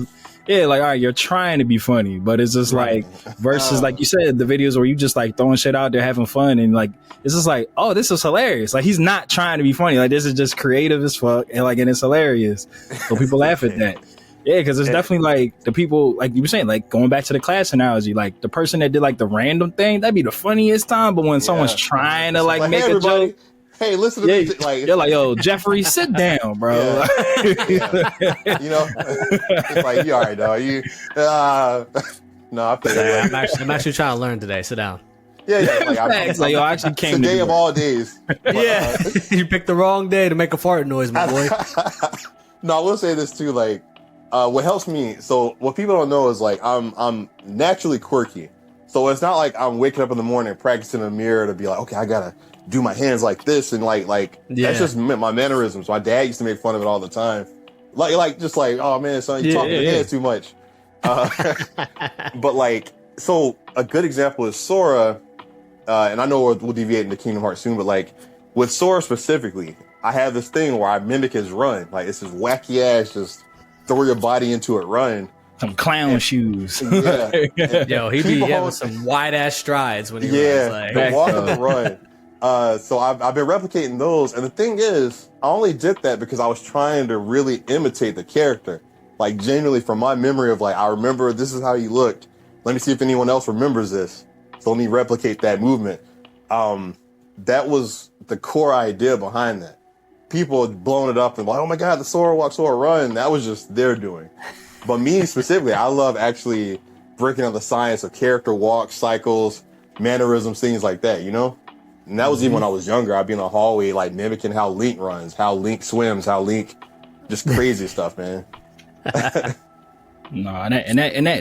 B: like, all right, you're trying to be funny, but it's just like, versus like you said, the videos where you just like throwing shit out there, having fun. And like, it's just like, oh, this is hilarious. Like, he's not trying to be funny. Like, this is just creative as fuck. And like, and it's hilarious. So people laugh at that. Yeah, because it's definitely like the people, like you were saying, like going back to the class analogy, like the person that did like the random thing, that'd be the funniest time. But when someone's trying to like make a joke,
D: hey, listen to me. Like,
B: you're like, yo, Jeffrey, sit down, bro.
D: You know, it's like, you all right, dog. You, no, I feel like,
C: I'm actually trying to learn today. Sit down.
D: Yeah. Like,
B: yo, I actually came
D: today of all days. But,
C: you picked the wrong day to make a fart noise, my boy.
D: No, I will say this too, like, what helps me, so what people don't know is like I'm naturally quirky. So it's not like I'm waking up in the morning practicing in the mirror to be like, okay, I gotta do my hands like this and like that's just my mannerisms. My dad used to make fun of it all the time. Like just like, oh man, son, you talk with your hands too much. But like, so a good example is Sora, and I know we'll deviate into Kingdom Hearts soon, but like with Sora specifically, I have this thing where I mimic his run. Like, it's this wacky ass, just throw your body into it run.
B: Some clown shoes.
D: Yeah.
C: Yo, he be
D: People
C: having
D: hold-
C: some wide ass strides when he
D: Yeah,
C: runs. Like,
D: the walk and the run. So I've been replicating those, and the thing is, I only did that because I was trying to really imitate the character, like genuinely from my memory of like I remember this is how he looked. Let me see if anyone else remembers this. So let me replicate that movement. That was the core idea behind that. People had blown it up and like, oh my god, the Sora walk, Sora run. That was just their doing. But me specifically, I love actually breaking down the science of character walks, cycles, mannerisms, things like that, you know? And that was even when I was younger. I'd be in the hallway, like mimicking how Link runs, how Link swims, how Link just crazy stuff, man.
B: No, and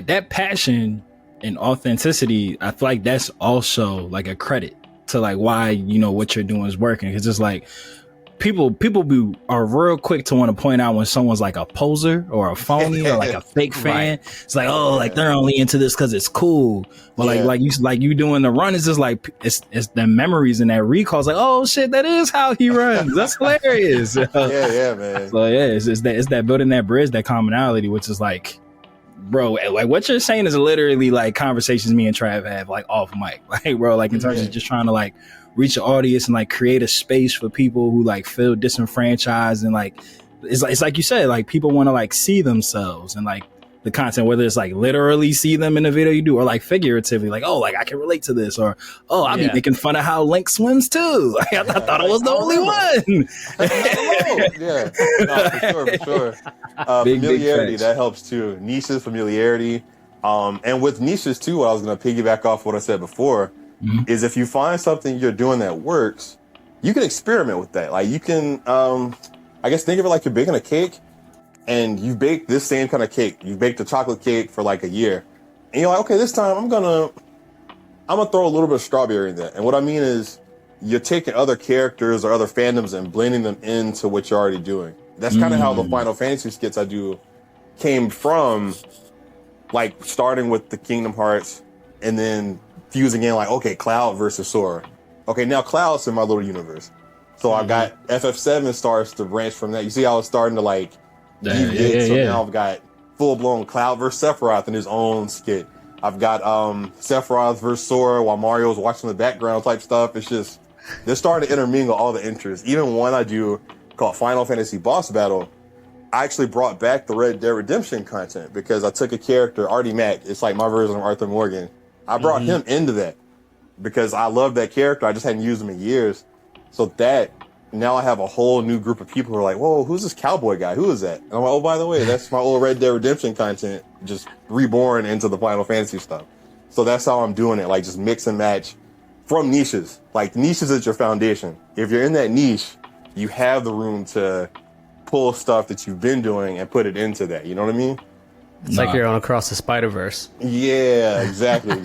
B: that passion and authenticity, I feel like that's also like a credit to like why, you know, what you're doing is working. Cause it's like people are real quick to want to point out when someone's like a poser or a phony or like a fake fan. It's like, oh, like they're only into this cause it's cool. But like you doing the run is just like, it's the memories and that recall. It's like, oh shit, that is how he runs. That's hilarious.
D: Yeah, man.
B: So yeah, it's that building that bridge, that commonality, which is like, bro, like what you're saying is literally like conversations me and Trav have like off mic, like bro, like in terms of just trying to like reach an audience and like create a space for people who like feel disenfranchised and like it's like you said, like people want to like see themselves and like the content, whether it's like literally see them in the video you do or like figuratively, like, oh, like I can relate to this, or oh, I'll be making fun of how Link swims too. Like, I thought I was the only one.
D: No, for sure. Familiarity, that helps too. Niches, familiarity. And with niches too, what I was going to piggyback off what I said before is if you find something you're doing that works, you can experiment with that. Like you can, I guess think of it like you're baking a cake. And you bake this same kind of cake. You baked a chocolate cake for like a year. And you're like, okay, this time I'm gonna throw a little bit of strawberry in there. And what I mean is you're taking other characters or other fandoms and blending them into what you're already doing. That's kind of how the Final Fantasy skits I do came from, like starting with the Kingdom Hearts and then fusing in like, okay, Cloud versus Sora. Okay, now Cloud's in my little universe. So I got FF7 starts to branch from that. You see how it's starting to like deviate. So now I've got full-blown Cloud versus Sephiroth in his own skit. I've got Sephiroth versus Sora while Mario's watching the background type stuff. It's just, they're starting to intermingle all the interests. Even one I do called Final Fantasy Boss Battle, I actually brought back the Red Dead Redemption content because I took a character, Artie Mack, it's like my version of Arthur Morgan. I brought him into that because I love that character. I just hadn't used him in years. So that, now I have a whole new group of people who are like, whoa, who's this cowboy guy? Who is that? And I'm like, oh, by the way, that's my old Red Dead Redemption content, just reborn into the Final Fantasy stuff. So that's how I'm doing it, like just mix and match from niches. Like niches is your foundation. If you're in that niche, you have the room to pull stuff that you've been doing and put it into that. You know what I mean?
C: It's like you're on Across the Spider-Verse.
D: Yeah, exactly.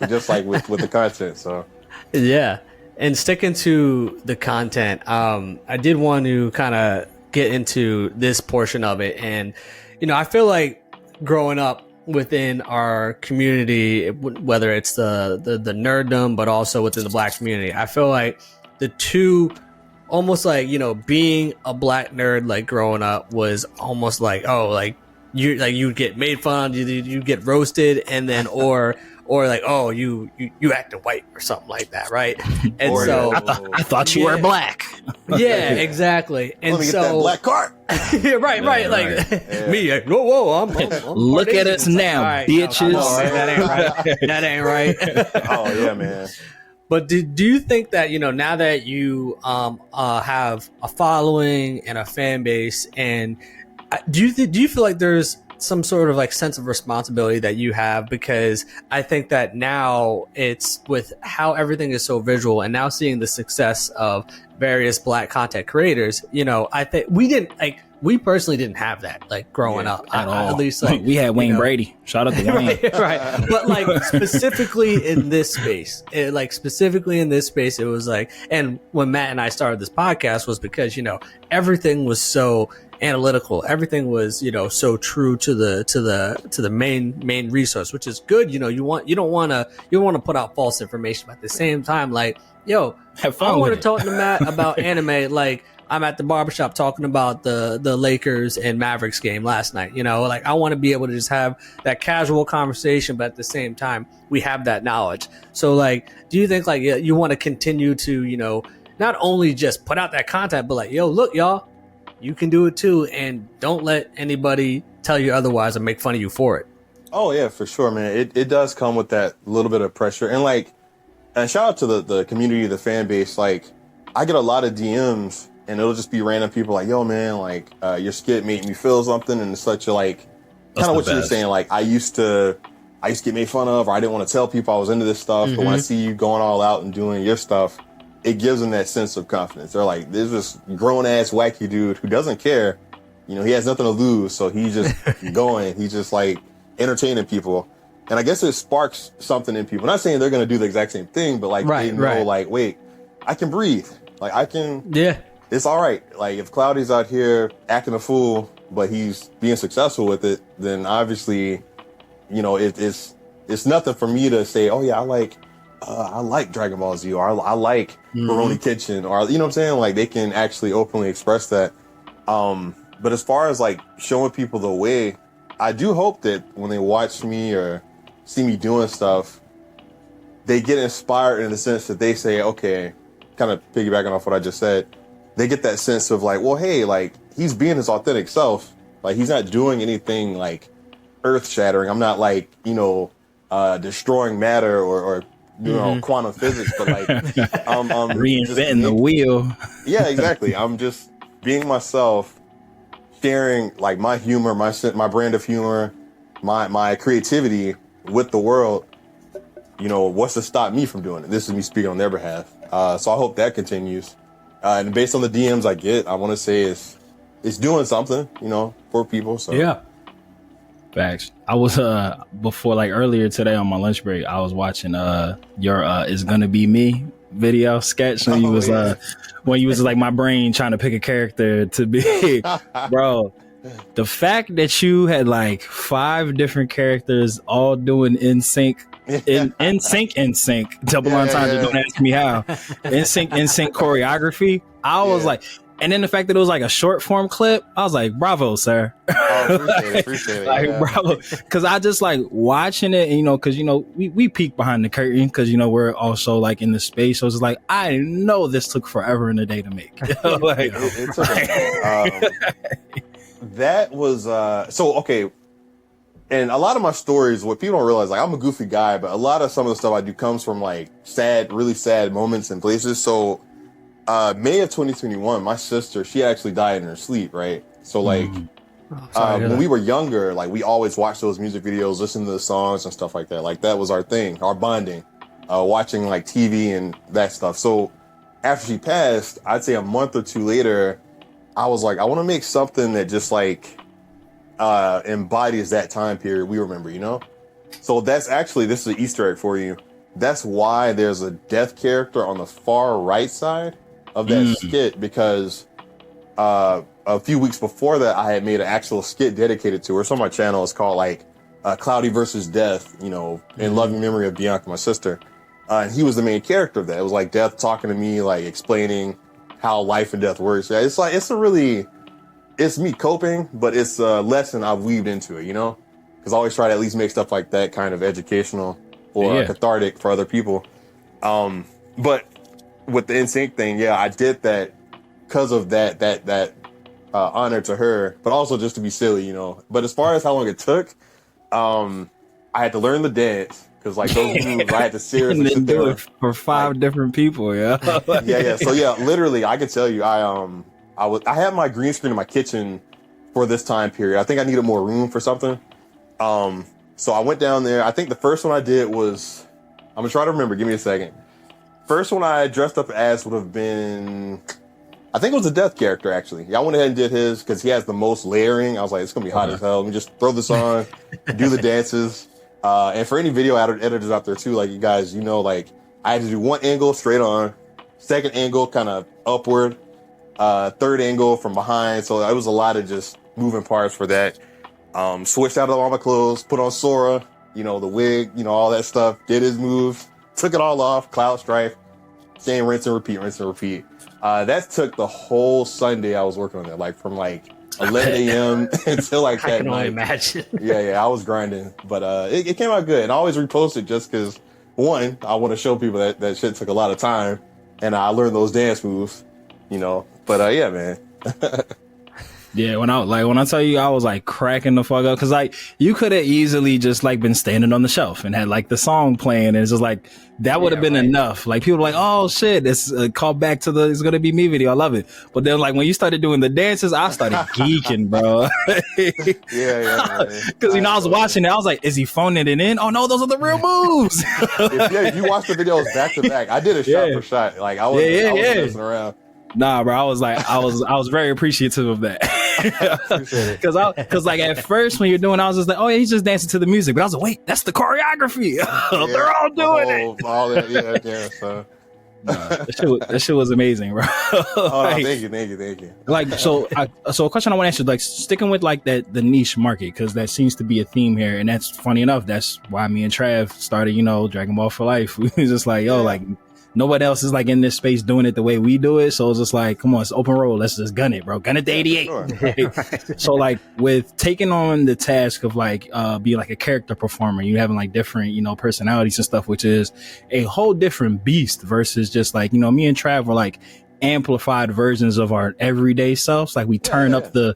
D: Just like with the content, so.
C: Yeah. And sticking to the content, I did want to kind of get into this portion of it. And, you know, I feel like growing up within our community, whether it's the nerddom, but also within the Black community, I feel like the two, almost like, you know, being a Black nerd, like growing up was almost like, oh, like you'd get made fun, you'd get roasted, and then, or like, oh, you acting white or something like that, right? And
D: Or,
C: so
B: I thought you were black.
C: yeah, exactly. And
D: Let me
C: so
D: get that black card.
C: yeah, right. Like me, like, whoa, I'm
B: Look
C: part
B: at
C: Asian.
B: us now,
C: All right,
B: bitches.
C: no, that ain't right. That ain't right.
D: Oh yeah, man.
C: But do you think that, you know, now that you have a following and a fan base, and do you feel like there's some sort of like sense of responsibility that you have? Because I think that now it's with how everything is so visual, and now seeing the success of various Black content creators, you know, I think we personally didn't have that like growing up
B: at all.
C: At least like
B: we had Wayne Brady. Shout out to Wayne.
C: right. But like specifically in this space, it was like, and when Matt and I started this podcast was because, you know, everything was so analytical, everything was, you know, so true to the main resource, which is good. You know, you don't want to put out false information, but at the same time, like, yo,
B: Have fun
C: I want
B: with
C: to
B: it.
C: talk to Matt about anime. Like, I'm at the barbershop talking about the Lakers and Mavericks game last night. You know, like I want to be able to just have that casual conversation, but at the same time, we have that knowledge. So like, do you think like you want to continue to, you know, not only just put out that content, but like, yo, look, y'all, you can do it too. And don't let anybody tell you otherwise and make fun of you for it.
D: Oh yeah, for sure, man. It does come with that little bit of pressure. And like, and shout out to the community, the fan base. Like, I get a lot of DMs and it'll just be random people like, yo man, like, your skit made me feel something. And it's such a like, kind of what you were saying. Like, I used to get made fun of, or I didn't want to tell people I was into this stuff. But when I see you going all out and doing your stuff, it gives them that sense of confidence. They're like, there's this grown ass wacky dude who doesn't care. You know, he has nothing to lose. So he's just going, he's just like entertaining people. And I guess it sparks something in people. Not saying they're going to do the exact same thing, but like they know, like, wait, I can breathe. Like I can, it's all right. Like if Cloudie's out here acting a fool, but he's being successful with it, then obviously, you know, it's nothing for me to say, oh yeah, I like Dragon Ball Z, or I like Baroni Kitchen, or, you know what I'm saying? Like they can actually openly express that. But as far as like showing people the way, I do hope that when they watch me or see me doing stuff, they get inspired in the sense that they say, okay, kind of piggybacking off what I just said, they get that sense of like, well, hey, like he's being his authentic self. Like he's not doing anything like earth shattering. I'm not like, you know, destroying matter or you know, quantum physics, but like, I'm
B: reinventing the wheel.
D: Yeah, exactly. I'm just being myself, sharing like my humor, my brand of humor, my creativity with the world. You know, what's to stop me from doing it? This is me speaking on their behalf. So I hope that continues. And based on the DMs I get, I want to say it's doing something, you know, for people. So
B: yeah. Facts. I was before, like earlier today on my lunch break, I was watching your "It's Gonna Be Me" video sketch, and when you was like my brain trying to pick a character to be, bro. The fact that you had like 5 different characters all doing in sync, double entendre. Don't ask me how. In sync choreography. I was like. And then the fact that it was like a short form clip, I was like, bravo, sir.
D: Oh, appreciate it.
B: Like, bravo. Cause I just like watching it, and, you know, cause, you know, we peek behind the curtain cause, you know, we're also like in the space. So it's like, I know this took forever and a day to make. Like,
D: it took that was, so, okay. And a lot of my stories, what people don't realize, like I'm a goofy guy, but a lot of some of the stuff I do comes from like really sad moments and places. So, May of 2021, my sister, she actually died in her sleep, right? So like, when we were younger, like we always watched those music videos, listen to the songs and stuff like that. Like that was our thing, our bonding, watching like TV and that stuff. So after she passed, I'd say a month or 2 later, I was like, I want to make something that just like, embodies that time period we remember, you know? So that's actually, this is an Easter egg for you. That's why there's a death character on the far right side of that skit, because a few weeks before that, I had made an actual skit dedicated to her. It's on my channel. It's called like Cloudie versus Death, you know, in loving memory of Bianca, my sister. And he was the main character of that. It was like Death talking to me, like explaining how life and death works. Yeah, it's like, it's me coping, but it's a lesson I've weaved into it, you know? Because I always try to at least make stuff like that kind of educational or cathartic for other people. But with the NSYNC thing, yeah, I did that because of that honor to her, but also just to be silly, you know. But as far as how long it took, I had to learn the dance because like those moves, I had to seriously sit there
B: do it for 5 different people. Yeah,
D: yeah. So yeah, literally, I can tell you, I had my green screen in my kitchen for this time period. I think I needed more room for something. So I went down there. I think the first one I did was, I'm gonna try to remember. Give me a second. First one I dressed up as would have been, I think it was a death character, actually. Yeah, I went ahead and did his because he has the most layering. I was like, it's going to be hot as hell. Let me just throw this on, do the dances. And for any video editors out there, too, like you guys, you know, like I had to do one angle straight on, second angle kind of upward, third angle from behind. So it was a lot of just moving parts for that. Switched out all my clothes, put on Sora, you know, the wig, you know, all that stuff, did his moves. Took it all off, Cloud Strife, same rinse and repeat. That took the whole Sunday I was working on that, like from like 11 a.m. until like
C: I
D: that
C: can only
D: night.
C: imagine.
D: Yeah, I was grinding, but it came out good. And I always repost it just because, one, I want to show people that shit took a lot of time, and I learned those dance moves, you know. But yeah, man.
B: Yeah, when I tell you, I was like cracking the fuck up, because like you could have easily just like been standing on the shelf and had like the song playing, and it's just like that would have been enough. Like people were like, oh shit, it's a call back to the It's Gonna Be Me video. I love it. But then like when you started doing the dances, I started geeking, bro.
D: Yeah.
B: Because I was watching it, I was like, is he phoning it in? Oh no, those are the real moves.
D: If you watch the videos baback to back, I did a shot for shot. Like I wasn't messing around.
B: Nah, bro, I was very appreciative of that. Because like at first when you're doing, I was just like, oh yeah, he's just dancing to the music. But I was like, wait, that's the choreography. They're all doing it.
D: All that, yeah. So
B: that shit was amazing, bro.
D: Like, thank you.
B: Like, so a question I want to ask you, like, sticking with like the niche market, because that seems to be a theme here, and that's funny enough. That's why me and Trav started, Dragon Ball for Life. We was just like, yo, like. Nobody else is like in this space doing it the way we do it. So it's just like, come on, it's open road. Let's just gun it, bro. Gun it to 88. Sure. Right? So like with taking on the task of like, being like a character performer, you having like different, personalities and stuff, which is a whole different beast versus just like, me and Trav were like amplified versions of our everyday selves. Like we turn up the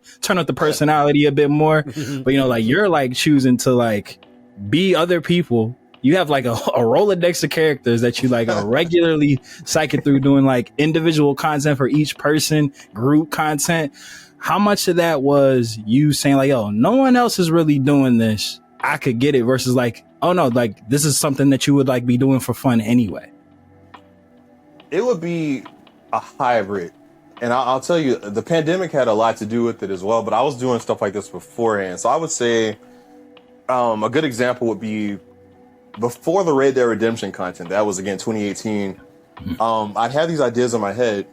B: personality a bit more, but like you're like choosing to like be other people. You have like a Rolodex of characters that you like are regularly cycling through, doing like individual content for each person, group content. How much of that was you saying like, yo, no one else is really doing this, I could get it, versus like, oh no, like this is something that you would like be doing for fun anyway?
D: It would be a hybrid. And I'll tell you, the pandemic had a lot to do with it as well, but I was doing stuff like this beforehand. So I would say a good example would be before the Red Dead Redemption content. That was, again, 2018. I'd have these ideas in my head,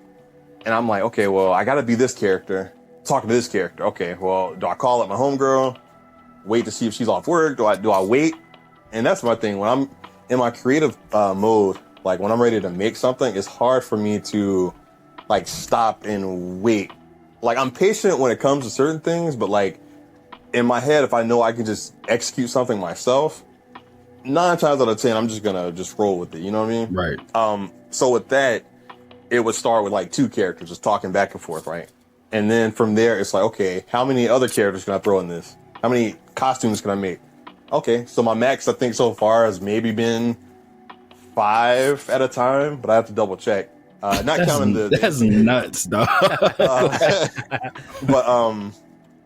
D: and I'm like, okay, well, I got to be this character, talking to this character. Okay, well, do I call up my homegirl, wait to see if she's off work? Do I wait? And that's my thing. When I'm in my creative mode, like when I'm ready to make something, it's hard for me to like stop and wait. Like I'm patient when it comes to certain things, but like in my head, if I know I can just execute something myself, 9 times out of 10, I'm just gonna just roll with it. You know what I mean?
B: Right.
D: So with that, it would start with like 2 characters just talking back and forth, right? And then from there, it's like, okay, how many other characters can I throw in this? How many costumes can I make? Okay, so my max, I think so far has maybe been 5 at a time, but I have to double check. Counting
B: that's nuts, dog.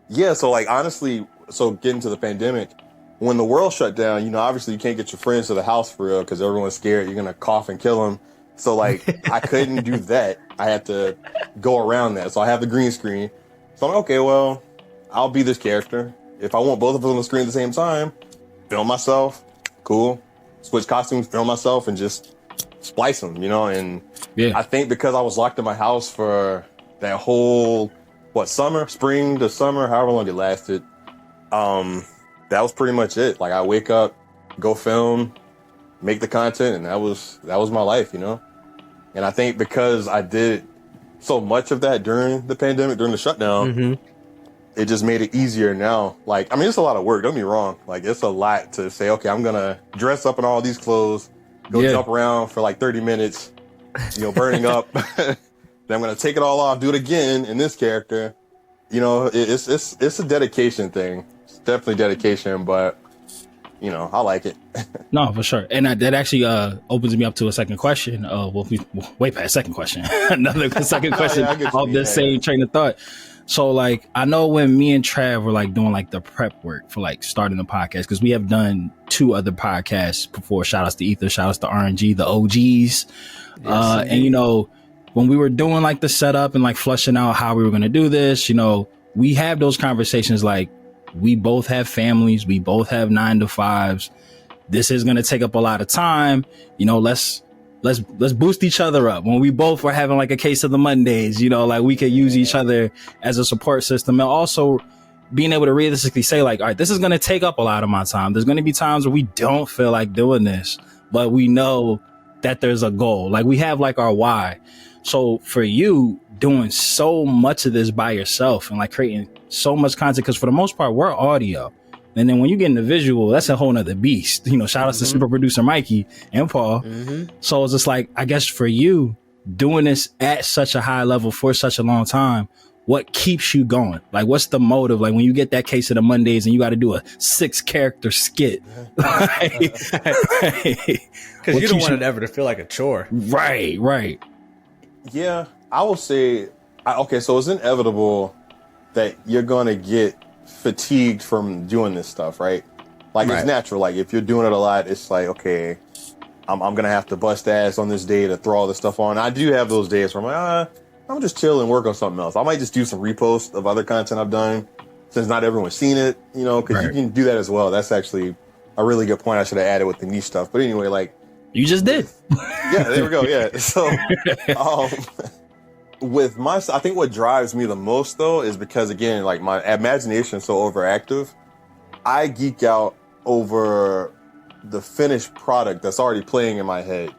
D: Yeah. So like honestly, so getting to the pandemic. When the world shut down, obviously you can't get your friends to the house for real because everyone's scared you're going to cough and kill them. So, like, I couldn't do that. I had to go around that. So I have the green screen. So I'm like, okay, well, I'll be this character. If I want both of us on the screen at the same time, film myself. Cool. Switch costumes, film myself, and just splice them, And I think because I was locked in my house for that whole, spring to summer, however long it lasted, that was pretty much it. Like I wake up, go film, make the content, and that was my life, And I think because I did so much of that during the pandemic, during the shutdown, it just made it easier now. Like, I mean, it's a lot of work. Don't get me wrong. Like, it's a lot to say, okay, I'm gonna dress up in all these clothes, go jump around for like 30 minutes, burning up. Then I'm gonna take it all off, do it again in this character. It's a dedication thing. Definitely dedication, but I like it.
B: No, for sure. And that actually opens me up to a second question. Way past second question. Another second question of the same train of thought. So like, I know when me and Trav were like doing like the prep work for like starting the podcast, because we have done 2 other podcasts before. Shout outs to Ether, shout outs to RNG, the OGs. Yes, and when we were doing like the setup and like flushing out how we were going to do this, we have those conversations like, we both have families. We both have 9-to-5s. This is going to take up a lot of time. Let's boost each other up. When we both were having like a case of the Mondays, like we could use each other as a support system, and also being able to realistically say like, all right, this is going to take up a lot of my time. There's going to be times where we don't feel like doing this, but we know that there's a goal. Like we have like our why. So for you doing so much of this by yourself and like creating so much content, because for the most part, we're audio. And then when you get into visual, that's a whole nother beast. You know, shout out to super producer Mikey and Paul. So it's just like, I guess for you doing this at such a high level for such a long time, what keeps you going? Like, what's the motive? Like when you get that case of the Mondays and you got to do a 6-character skit. Because
C: you don't want it ever to feel like a chore.
B: Right.
D: Yeah, I will say, okay, so it's inevitable that you're going to get fatigued from doing this stuff, right? Like it's natural. Like if you're doing it a lot, it's like, okay, I'm going to have to bust ass on this day to throw all this stuff on. I do have those days where I'm like, I'm just chill and work on something else. I might just do some reposts of other content I've done since not everyone's seen it, you know, because you can do that as well. That's actually a really good point. I should have added with the niche stuff. But anyway, like.
B: You just did.
D: Yeah, there we go. Yeah. So with I think what drives me the most, though, is because, again, like my imagination is so overactive. I geek out over the finished product that's already playing in my head,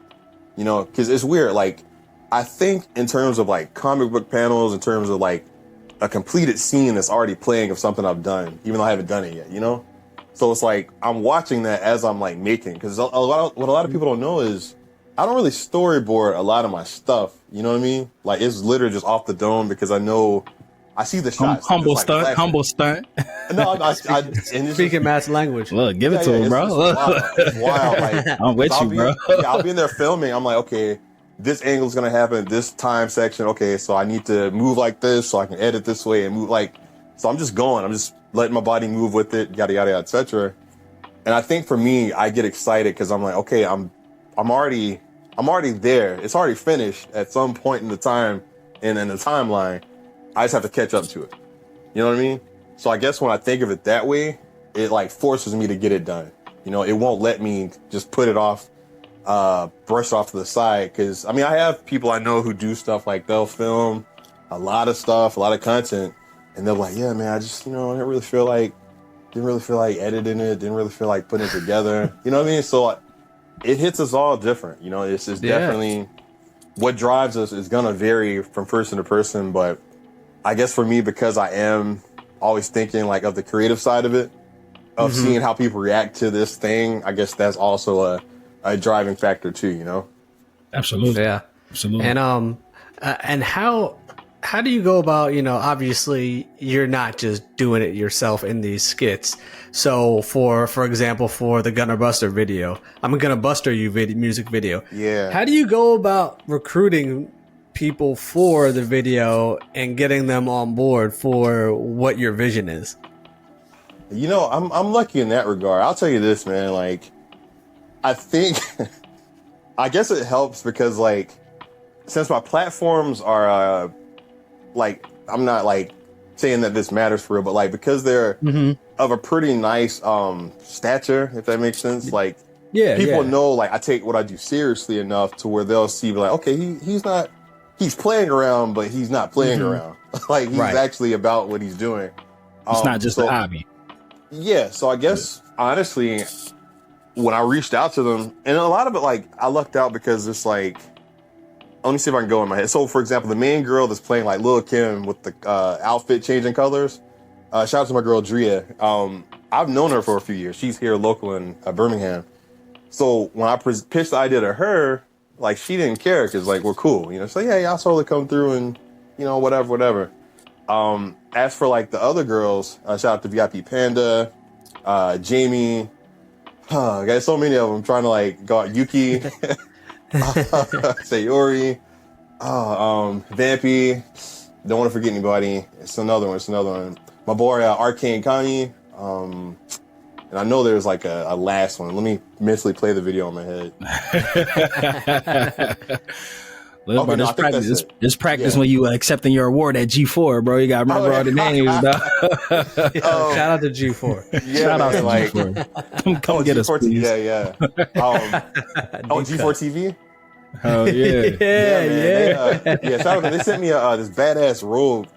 D: you know, because it's weird. Like, I think in terms of like comic book panels, in terms of like a completed scene that's already playing of something I've done, even though I haven't done it yet, you know? So it's like I'm watching that as I'm like making, because what a lot of people don't know is I don't really storyboard a lot of my stuff. You know what I mean? Like it's literally just off the dome because I see the shots.
B: Humble stunt.
D: No, I
C: speaking Matt's language.
B: Look, give it to him, bro.
D: It's wild. Like,
B: I'm with you, bro.
D: I'll be in there filming. I'm like, okay, this angle is gonna happen, this time section. Okay, so I need to move like this so I can edit this way and move like. So I'm just going. I'm just letting my body move with it, yada yada, etc. And I think for me, I get excited because I'm like, okay, I'm already there. It's already finished at some point in the time and in the timeline. I just have to catch up to it. You know what I mean? So I guess when I think of it that way, it like forces me to get it done. You know, it won't let me just put it off, brush it off to the side. Because I mean, I have people I know who do stuff like they'll film a lot of stuff, a lot of content. And they're like, yeah, man, I just, didn't really feel like editing it. Didn't really feel like putting it together. You know what I mean? So it hits us all different. You know, it's definitely what drives us is going to vary from person to person. But I guess for me, because I am always thinking like of the creative side of it, of seeing how people react to this thing, I guess that's also a driving factor too, you know?
B: Absolutely.
C: Yeah.
B: Absolutely.
C: And how do you go about, obviously you're not just doing it yourself in these skits. So for example, for the Gunner Buster video, I'm Gonna Buster You music video.
D: Yeah.
C: How do you go about recruiting people for the video and getting them on board for what your vision is?
D: I'm lucky in that regard. I'll tell you this, man, like, I think, I guess it helps because like, since my platforms are, like, I'm not like saying that this matters for real, but like because they're of a pretty nice stature, if that makes sense. Like, people know like I take what I do seriously enough to where they'll see like, okay, he's playing around, but he's not playing around. Like he's actually about what he's doing.
B: It's not just a hobby.
D: Yeah, so I guess honestly, when I reached out to them, and a lot of it like I lucked out because it's like. Let me see if I can go in my head. So, for example, the main girl that's playing like Lil' Kim with the outfit changing colors. Shout out to my girl Drea. I've known her for a few years. She's here local in Birmingham. So when I pitched the idea to her, like she didn't care because like we're cool, So yeah, I'll totally come through and whatever. As for like the other girls, shout out to VIP Panda, Jamie. I got so many of them trying to like go out. Yuki. Sayori, Vampy, don't want to forget anybody. It's another one. My boy Arcane Kanye, and I know there's like a last one. Let me mentally play the video in my head.
B: This practice when you accepting your award at G4, bro. You got to remember all the names, dog.
C: Shout out to G4.
D: Yeah,
B: shout out to
D: like,
B: G4. Come get us, please.
D: Yeah. G4 TV.
B: Oh yeah.
D: Shout out, they sent me this badass robe.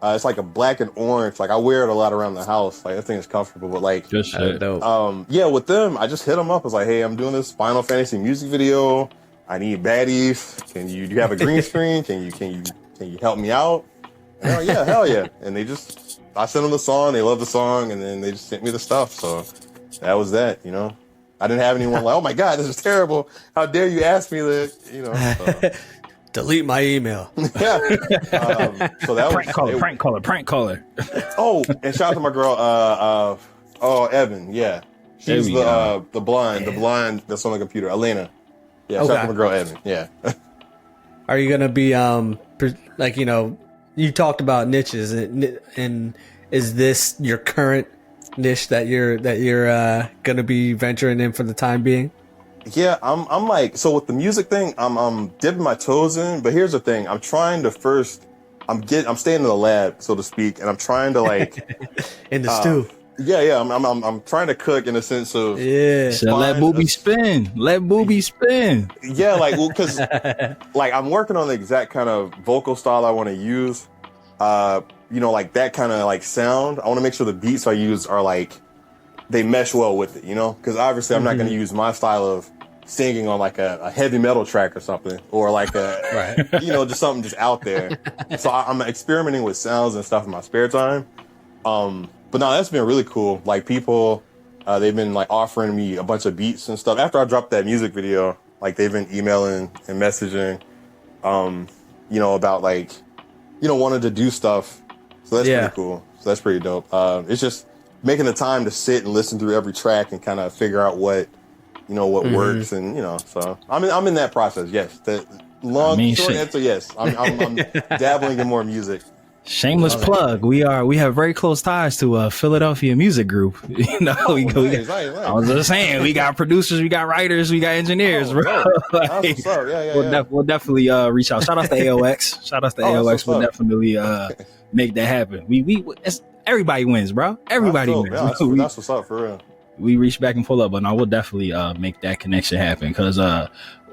D: It's like a black and orange. Like I wear it a lot around the house. Like that thing is comfortable. But like,
B: just shit.
C: Dope.
D: With them, I just hit them up. I was like, hey, I'm doing this Final Fantasy music video. I need baddies. Do you have a green screen? Can you help me out? And they're like, yeah, hell yeah. And I sent them the song. They love the song, and then they just sent me the stuff. So that was that. I didn't have anyone like, oh my God, this is terrible. How dare you ask me that? So.
C: Delete my email.
D: Yeah. So that
B: prank caller.
D: Oh, and shout out to my girl, Evan. Yeah. She's the blind that's on the computer. Elena. Yeah, shout out to my girl Evan. Yeah.
C: Are you gonna be you talked about niches, and is this your current niche that you're gonna be venturing in for the time being?
D: Yeah, I'm like, so with the music thing, I'm dipping my toes in, but here's the thing. I'm trying to I'm staying in the lab, so to speak, and I'm trying to
C: in the stew.
D: Yeah, I'm trying to cook in a sense of
B: So let booby spin.
D: Yeah, because I'm working on the exact kind of vocal style I want to use. That kind of sound. I want to make sure the beats I use are they mesh well with it. Because obviously I'm not going to use my style of singing on a heavy metal track or something, or just something just out there. So I'm experimenting with sounds and stuff in my spare time. But no, that's been really cool. People, they've been offering me a bunch of beats and stuff. After I dropped that music video, they've been emailing and messaging, about wanted to do stuff. So that's pretty cool. So that's pretty dope. It's just making the time to sit and listen through every track and kind of figure out what works. And, so I'm in that process. Yes. The short answer, yes. I'm dabbling in more music.
B: Shameless plug. We have very close ties to a Philadelphia music group.
D: Nice.
B: I was just saying, we got producers, we got writers, we got engineers, bro. We'll definitely reach out. Shout out to AOX. We'll definitely make that happen. Everybody wins, bro. Everybody wins.
D: Yeah, that's what's up for real.
B: We reach back and pull up, but I will definitely make that connection happen, because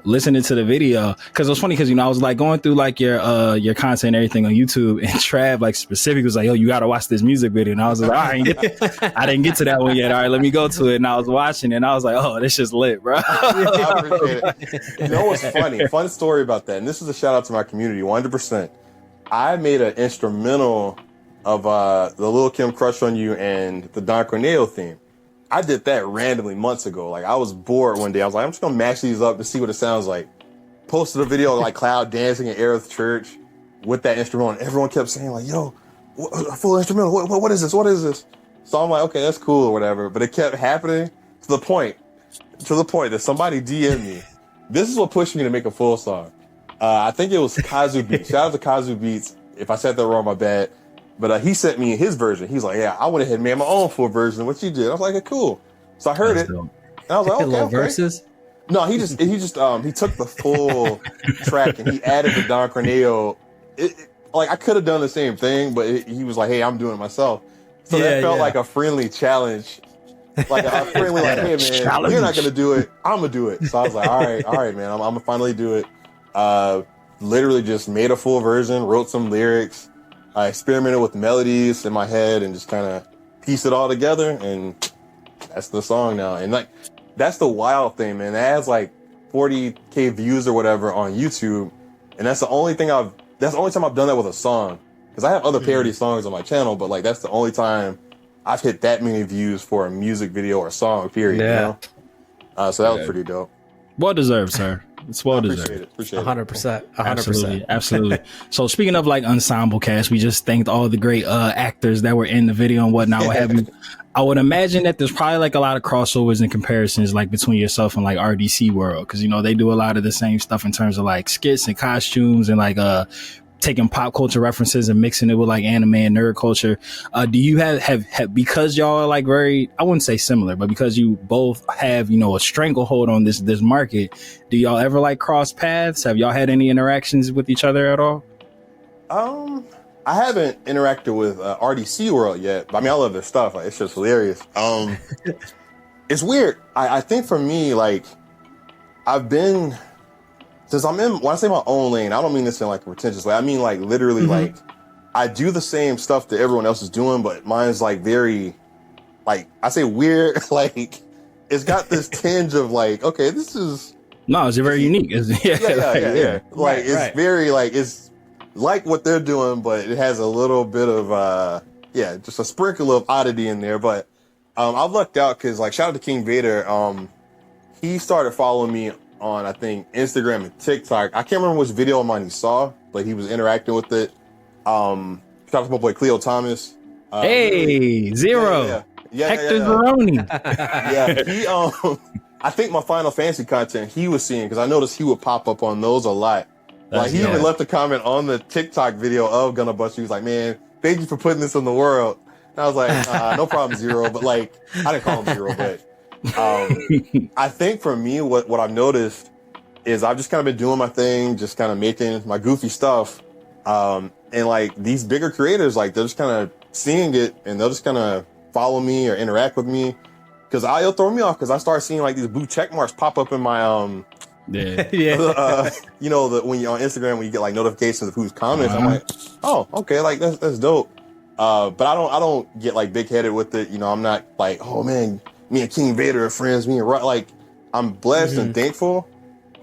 B: listening to the video, because it was funny, because I was going through your content and everything on YouTube, and Trav specifically was like, yo, you gotta watch this music video, and I was like, all right, I didn't get to that one yet, all right, let me go to it. And I was watching it, and I was like, oh, this just lit, bro.
D: I appreciate it. You know what's funny? Fun story about that, and this is a shout out to my community 100%. I made an instrumental of the Lil' Kim Crush on You and the Don Corneo theme. I did that randomly months ago. I was bored one day. I was like, I'm just gonna mash these up to see what it sounds like. Posted a video of Cloud dancing in Aerith Church with that instrumental, and everyone kept saying yo, a full instrumental. What is this? What is this? So I'm like, okay, that's cool or whatever. But it kept happening to the point that somebody DM'd me. This is what pushed me to make a full song. I think it was Kazu Beats. Shout out to Kazu Beats. If I said that wrong, my bad. But he sent me his version. He's like, yeah, I went ahead and made my own full version of what you did. I was like, okay, cool. So I heard it. And I was like, okay.
C: Verses?
D: No, he took the full track and he added the Don Corneo. I could have done the same thing, but he was like, hey, I'm doing it myself. So that felt like a friendly challenge. A friendly, hey man, challenge. You're not gonna do it, I'm gonna do it. So I was like, all right, man, I'm gonna finally do it. Literally just made a full version, wrote some lyrics. I experimented with melodies in my head and just kind of pieced it all together, and that's the song now. And that's the wild thing, man. It has 40K views or whatever on YouTube, and that's the only time I've done that with a song. Because I have other parody songs on my channel, but that's the only time I've hit that many views for a music video or a song. Period. Yeah. So that was pretty dope.
B: Well deserved, sir. It's well deserved.
D: Appreciate it.
C: 100%.
B: Absolutely. So speaking of ensemble cast, we just thanked all the great actors that were in the video and whatnot. What have you? I would imagine that there's probably a lot of crossovers and comparisons between yourself and RDC World, because they do a lot of the same stuff in terms of skits and costumes and taking pop culture references and mixing it with anime and nerd culture. Do you have because y'all are very, I wouldn't say similar, but because you both have, a stranglehold on this market, do y'all ever cross paths? Have y'all had any interactions with each other at all?
D: I haven't interacted with RDC World yet. I love their stuff. It's just hilarious. It's weird. I think for me, I've been, since when I say my own lane, I don't mean this in a pretentious way. I mean literally I do the same stuff that everyone else is doing, but mine's very, I say weird, it's got this tinge of okay, this is
B: No, it's very unique.
D: Yeah. Like it's very like it's like what they're doing, but it has a little bit of just a sprinkle of oddity in there. But I've lucked out because like shout out to King Vader. He started following me on I think Instagram and TikTok. I can't remember which video of mine he saw, but he was interacting with it. Shout out to my boy Cleo Thomas.
B: Zero. Hector Zeroni.
D: He I think my Final Fantasy content he was seeing because I noticed he would pop up on those a lot. Like he even left a comment on the TikTok video of Gonna Bust. He was like, "Man, thank you for putting this in the world." And I was like, "No problem, Zero." But like, I didn't call him Zero, but I think for me, what I've noticed is I've just kind of been doing my thing, just kind of making my goofy stuff, and like these bigger creators, like they're just kind of seeing it and they'll just kind of follow me or interact with me. Because it'll throw me off because I start seeing like these blue check marks pop up in my when you're on Instagram when you get like notifications of who's comments. I'm like, oh, okay, like that's dope. But I don't get like big headed with it. You know, I'm not like, oh man, me and King Vader are friends. Me and like I'm blessed and thankful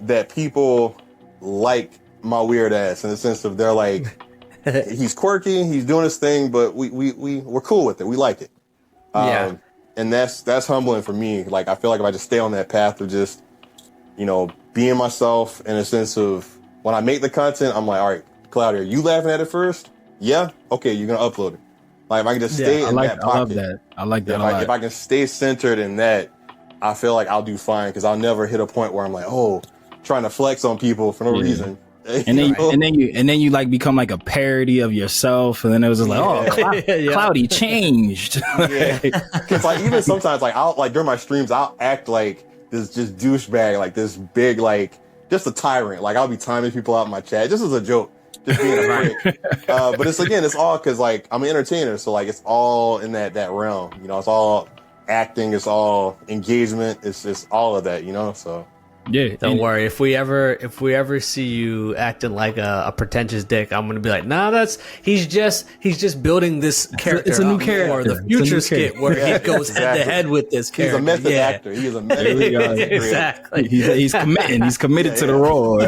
D: that people like my weird ass in the sense of they're like, he's quirky, he's doing his thing, but we're cool with it. We like it. And that's humbling for me. Like, I feel like if I just stay on that path of just, you know, being myself in a sense of when I make the content, I'm like, all right, Cloudie, are you laughing at it first? Yeah? Okay, you're going to upload it. Like, if I can just stay in that pocket.
B: I love that. I like that a lot.
D: If I can stay centered in that, I feel like I'll do fine because I'll never hit a point where I'm like, oh, trying to flex on people for no reason.
B: And then you like become like a parody of yourself, and then it was just like, Cloudie changed.
D: Because like even sometimes like I'll like during my streams I'll act like this just douchebag, like this big like just a tyrant. Like I'll be timing people out in my chat just as a joke, just being a prick. But it's all because like I'm an entertainer, so like it's all in that realm. You know, it's all acting, it's all engagement, it's just all of that. You know, so.
C: Yeah, don't worry. If we ever see you acting like a pretentious dick, I'm gonna be like, nah, he's just building this character.
B: It's a new character.
C: Or the future skit where he goes head to head with this character.
D: He's a method actor. He's a method actor.
C: Exactly.
B: He's committing. He's committed to the role.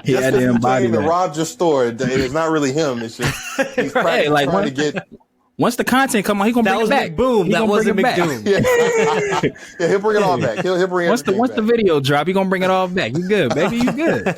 B: He had to embody that.
D: To rob your store. It's not really him. It's just he's trying to get.
B: Once the content come on, he gonna bring it back.
C: McDoom. That wasn't McDoom.
D: Yeah, he'll bring it all back. He'll bring
B: once the video drop, he gonna bring it all back. You good, baby? You good?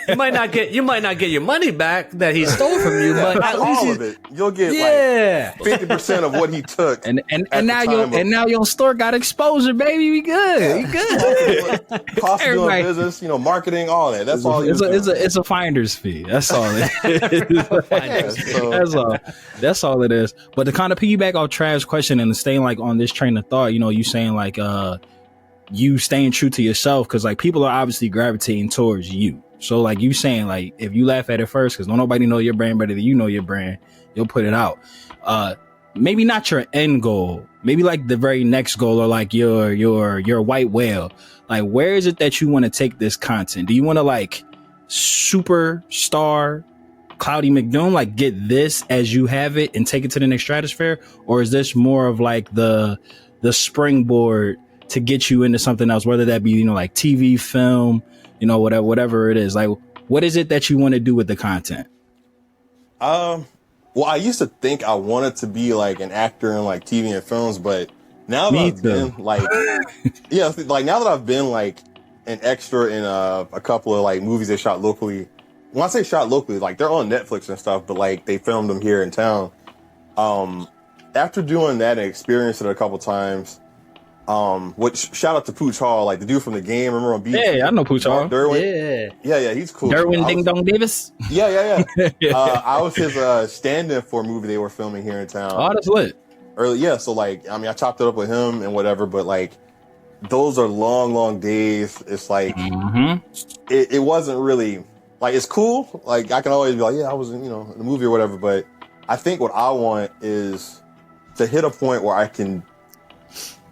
C: You might not get your money back that he stole from you, but at least
D: all of it. You'll get like 50% of what he took.
B: And now your store got exposure, baby. We good. You good?
D: Cost of doing business, you know, marketing, all that. That's all.
B: It's a finder's fee. That's all it is. That's all it is. But to kind of piggyback off Trav's question and staying like on this train of thought, you know, you saying like you staying true to yourself because like people are obviously gravitating towards you. So like you saying like if you laugh at it first because don't nobody know your brand better than you know your brand, you'll put it out. Maybe not your end goal, maybe like the very next goal or like your white whale. Like where is it that you want to take this content? Do you want to like superstar Cloudie McDoom, like get this as you have it and take it to the next stratosphere, or is this more of like the springboard to get you into something else, whether that be, you know, like TV, film, you know, whatever it is? Like what is it that you want to do with the content?
D: Well, I used to think I wanted to be like an actor in like TV and films, but now that I've been like now that I've been like an extra in a couple of like movies they shot locally. When I say shot locally, like they're on Netflix and stuff, but like they filmed them here in town. After doing that and experienced it a couple times, which shout out to Pooch Hall, like the dude from the game. Remember on Beach?
B: Yeah, I know Pooch Hall.
D: Derwin? Yeah, he's cool.
B: Derwin Ding Dong Davis?
D: Yeah. I was his stand-in for a movie they were filming here in town.
B: Oh, that's lit.
D: So like, I mean, I chopped it up with him and whatever, but like, those are long days. It's like, it wasn't really... Like, it's cool. Like, I can always be like, yeah, I was in, you know, in the movie or whatever. But I think what I want is to hit a point where I can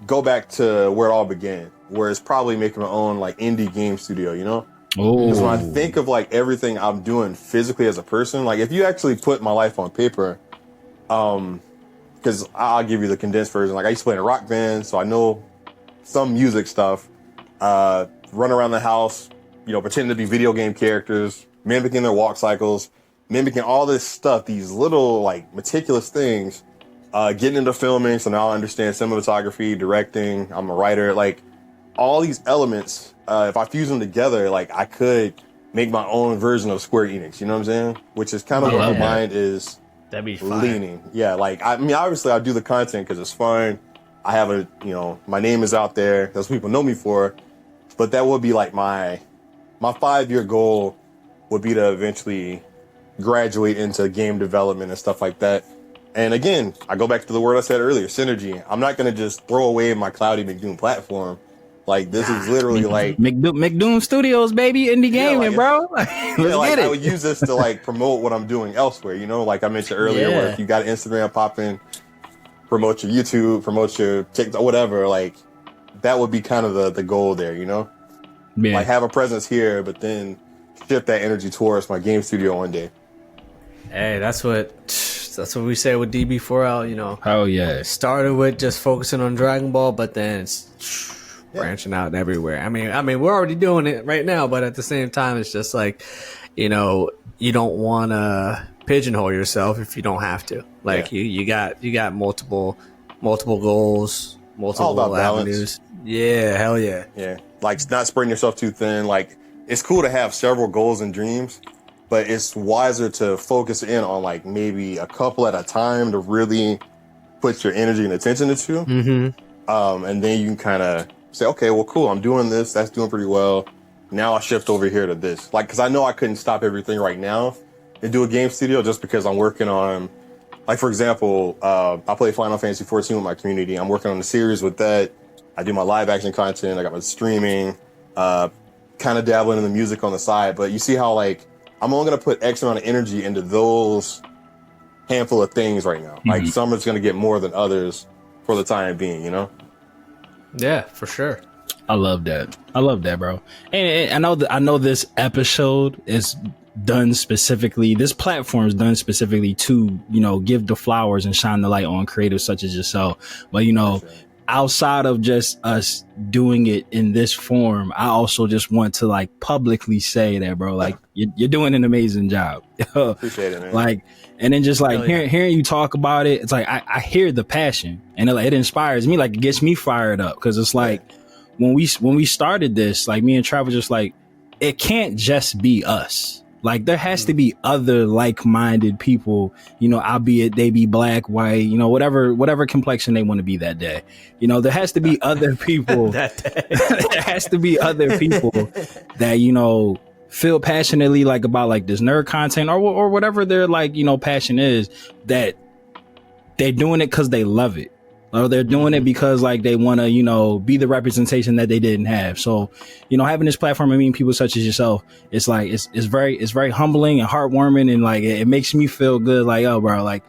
D: go back to where it all began, where it's probably making my own, like, indie game studio, you know? Because when I think of, like, everything I'm doing physically as a person, like, if you actually put my life on paper, because I'll give you the condensed version. Like, I used to play in a rock band, so I know some music stuff. run around the house, pretending to be video game characters, mimicking their walk cycles, mimicking all this stuff, these little like meticulous things, getting into filming. So now I understand cinematography, directing. I'm a writer. Like all these elements, if I fuse them together, like I could make my own version of Square Enix. You know what I'm saying? Which is kind of where my mind is.
C: That'd be fun.
D: Leaning. Yeah, like I mean, obviously I do the content because it's fun. I have my name is out there. That's what people know me for. But that would be like my 5-year goal would be to eventually graduate into game development and stuff like that. And again, I go back to the word I said earlier, synergy. I'm not going to just throw away my Cloudie McDoom platform. Like this is literally like
B: McDoom Studios, baby, indie gaming, bro. Let's get it.
D: I would use this to like promote what I'm doing elsewhere. Like I mentioned earlier, where if you got an Instagram popping, promote your YouTube, promote your TikTok, whatever. Like that would be kind of the goal there. Like have a presence here, but then shift that energy towards my game studio one day.
C: Hey, that's what we say with DB4L.
B: Oh yeah.
C: Started with just focusing on Dragon Ball, but then it's branching out everywhere. I mean, we're already doing it right now, but at the same time, it's just like, you don't want to pigeonhole yourself if you don't have to. Like you got multiple goals, multiple avenues. Yeah, hell yeah.
D: Yeah, like not spreading yourself too thin. Like it's cool to have several goals and dreams, but it's wiser to focus in on like maybe a couple at a time to really put your energy and attention into. Mm-hmm. And then you can kind of say, okay, well, cool. I'm doing this. That's doing pretty well. Now I'll shift over here to this. Like, cause I know I couldn't stop everything right now and do a game studio just because I'm working on, like, for example, I play Final Fantasy 14 with my community. I'm working on a series with that. I do my live action content. I got my streaming, kind of dabbling in the music on the side. But you see how like, I'm only going to put X amount of energy into those handful of things right now. Mm-hmm. Like some is going to get more than others for the time being,
C: Yeah, for sure.
B: I love that, bro. And I know this episode is done specifically. This platform is done specifically to give the flowers and shine the light on creatives such as yourself. But outside of just us doing it in this form, I also just want to like publicly say that, bro. Like you're doing an amazing job.
D: Appreciate it, man.
B: Like, and then just like hearing you talk about it, it's like I hear the passion, and it inspires me. Like it gets me fired up because it's like when we started this, like me and Travis, just like it can't just be us. Like there has to be other like-minded people, albeit they be black, white, whatever complexion they want to be that day. There has to be other people.
C: That day.
B: There has to be other people that feel passionately like about like this nerd content or whatever their like passion is, that they're doing it because they love it. Or they're doing it because like they want to, be the representation that they didn't have. So, having this platform and meeting people such as yourself, it's like, it's very humbling and heartwarming. And like, it makes me feel good. Like, oh, bro, like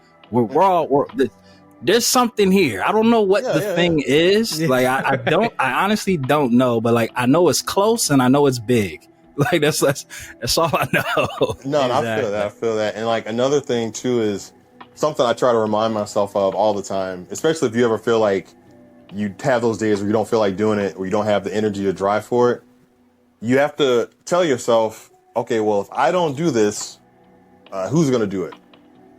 B: there's something here. I don't know what the thing is. Like, I honestly don't know, but like, I know it's close and I know it's big. Like, that's all I know.
D: No, exactly. I feel that. And like another thing too is, something I try to remind myself of all the time, especially if you ever feel like you have those days where you don't feel like doing it, or you don't have the energy or drive for it. You have to tell yourself, okay, well, if I don't do this, who's going to do it?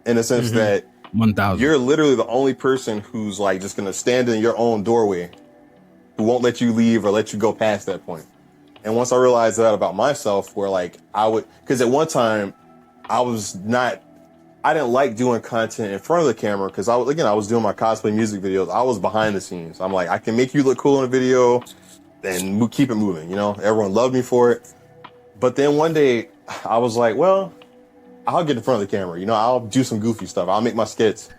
D: In the sense that
B: 1,000.
D: You're literally the only person who's like just going to stand in your own doorway, who won't let you leave or let you go past that point. And once I realized that about myself, where like because at one time I didn't like doing content in front of the camera because I was doing my cosplay music videos. I was behind the scenes. I'm like, I can make you look cool in a video and keep it moving. Everyone loved me for it. But then one day I was like, well, I'll get in front of the camera. I'll do some goofy stuff. I'll make my skits.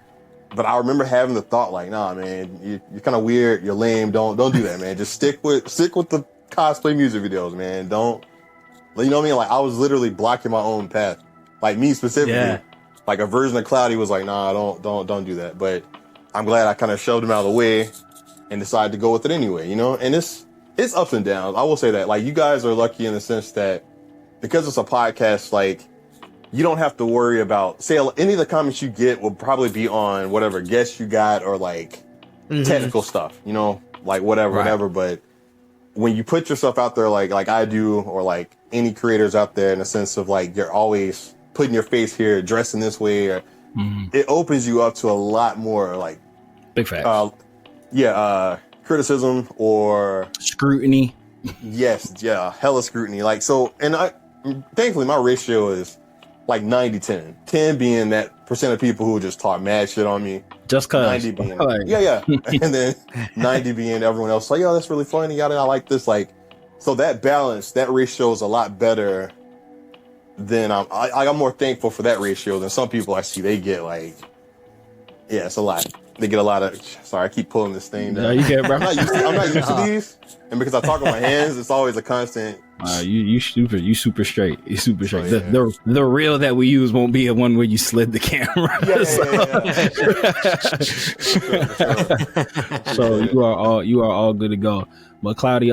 D: But I remember having the thought like, nah, man, you're kind of weird. You're lame. Don't do that, man. Just stick with the cosplay music videos, man. Don't, you know what I mean? Like I was literally blocking my own path. Like me specifically. Yeah. Like a version of Cloudie was like, nah, don't do that. But I'm glad I kind of shoved him out of the way and decided to go with it anyway, And it's ups and downs. I will say that. Like you guys are lucky in the sense that because it's a podcast, like you don't have to worry about, say, any of the comments you get will probably be on whatever guests you got or like technical stuff, like whatever. But when you put yourself out there like I do, or like any creators out there, in a sense of like you're always putting your face here, dressing this way, or it opens you up to a lot more like
B: big facts.
D: Criticism or
B: Scrutiny.
D: Yes, yeah, hella scrutiny. Like, so, and thankfully my ratio is like 90-10. 10 being that percent of people who just talk mad shit on me.
B: Just cause.
D: 90 being, and then 90 being everyone else like, yo, that's really funny, yada, I like this. Like, so that balance, that ratio is a lot better than I'm more thankful for that ratio than some people I see. They get like, yeah, it's a lot. They get a lot of. Sorry, I keep pulling this thing down.
B: No, you can't, bro.
D: I'm not used to these, and because I talk with my hands, it's always a constant.
B: You super straight. You super straight.
D: Oh, yeah.
B: The reel that we use won't be a one where you slid the camera.
D: Yeah.
B: So you are all good to go. But Cloudie,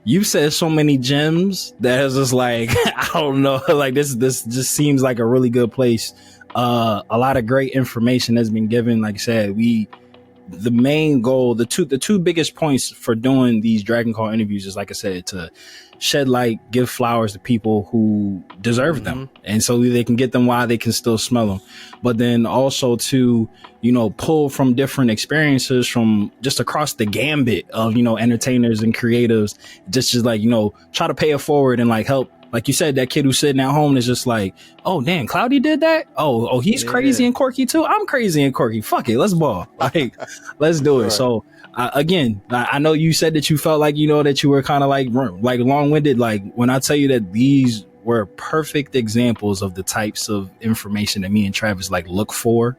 B: you said so many gems that is just like I don't know. Like this just seems like a really good place. A lot of great information has been given. Like I said, the main goal, the two biggest points for doing these Dragoncall interviews is, like I said, to shed light, give flowers to people who deserve them, and so they can get them while they can still smell them. But then also to, pull from different experiences from just across the gambit of, entertainers and creatives, just like, try to pay it forward and like help. Like you said, that kid who's sitting at home is just like, oh, damn, Cloudie did that? Oh, he's crazy and quirky too? I'm crazy and quirky. Fuck it. Let's ball. Like, let's do it. Right. So, again, I know you said that you felt like, that you were kind of like long-winded. Like, when I tell you that these were perfect examples of the types of information that me and Travis like look for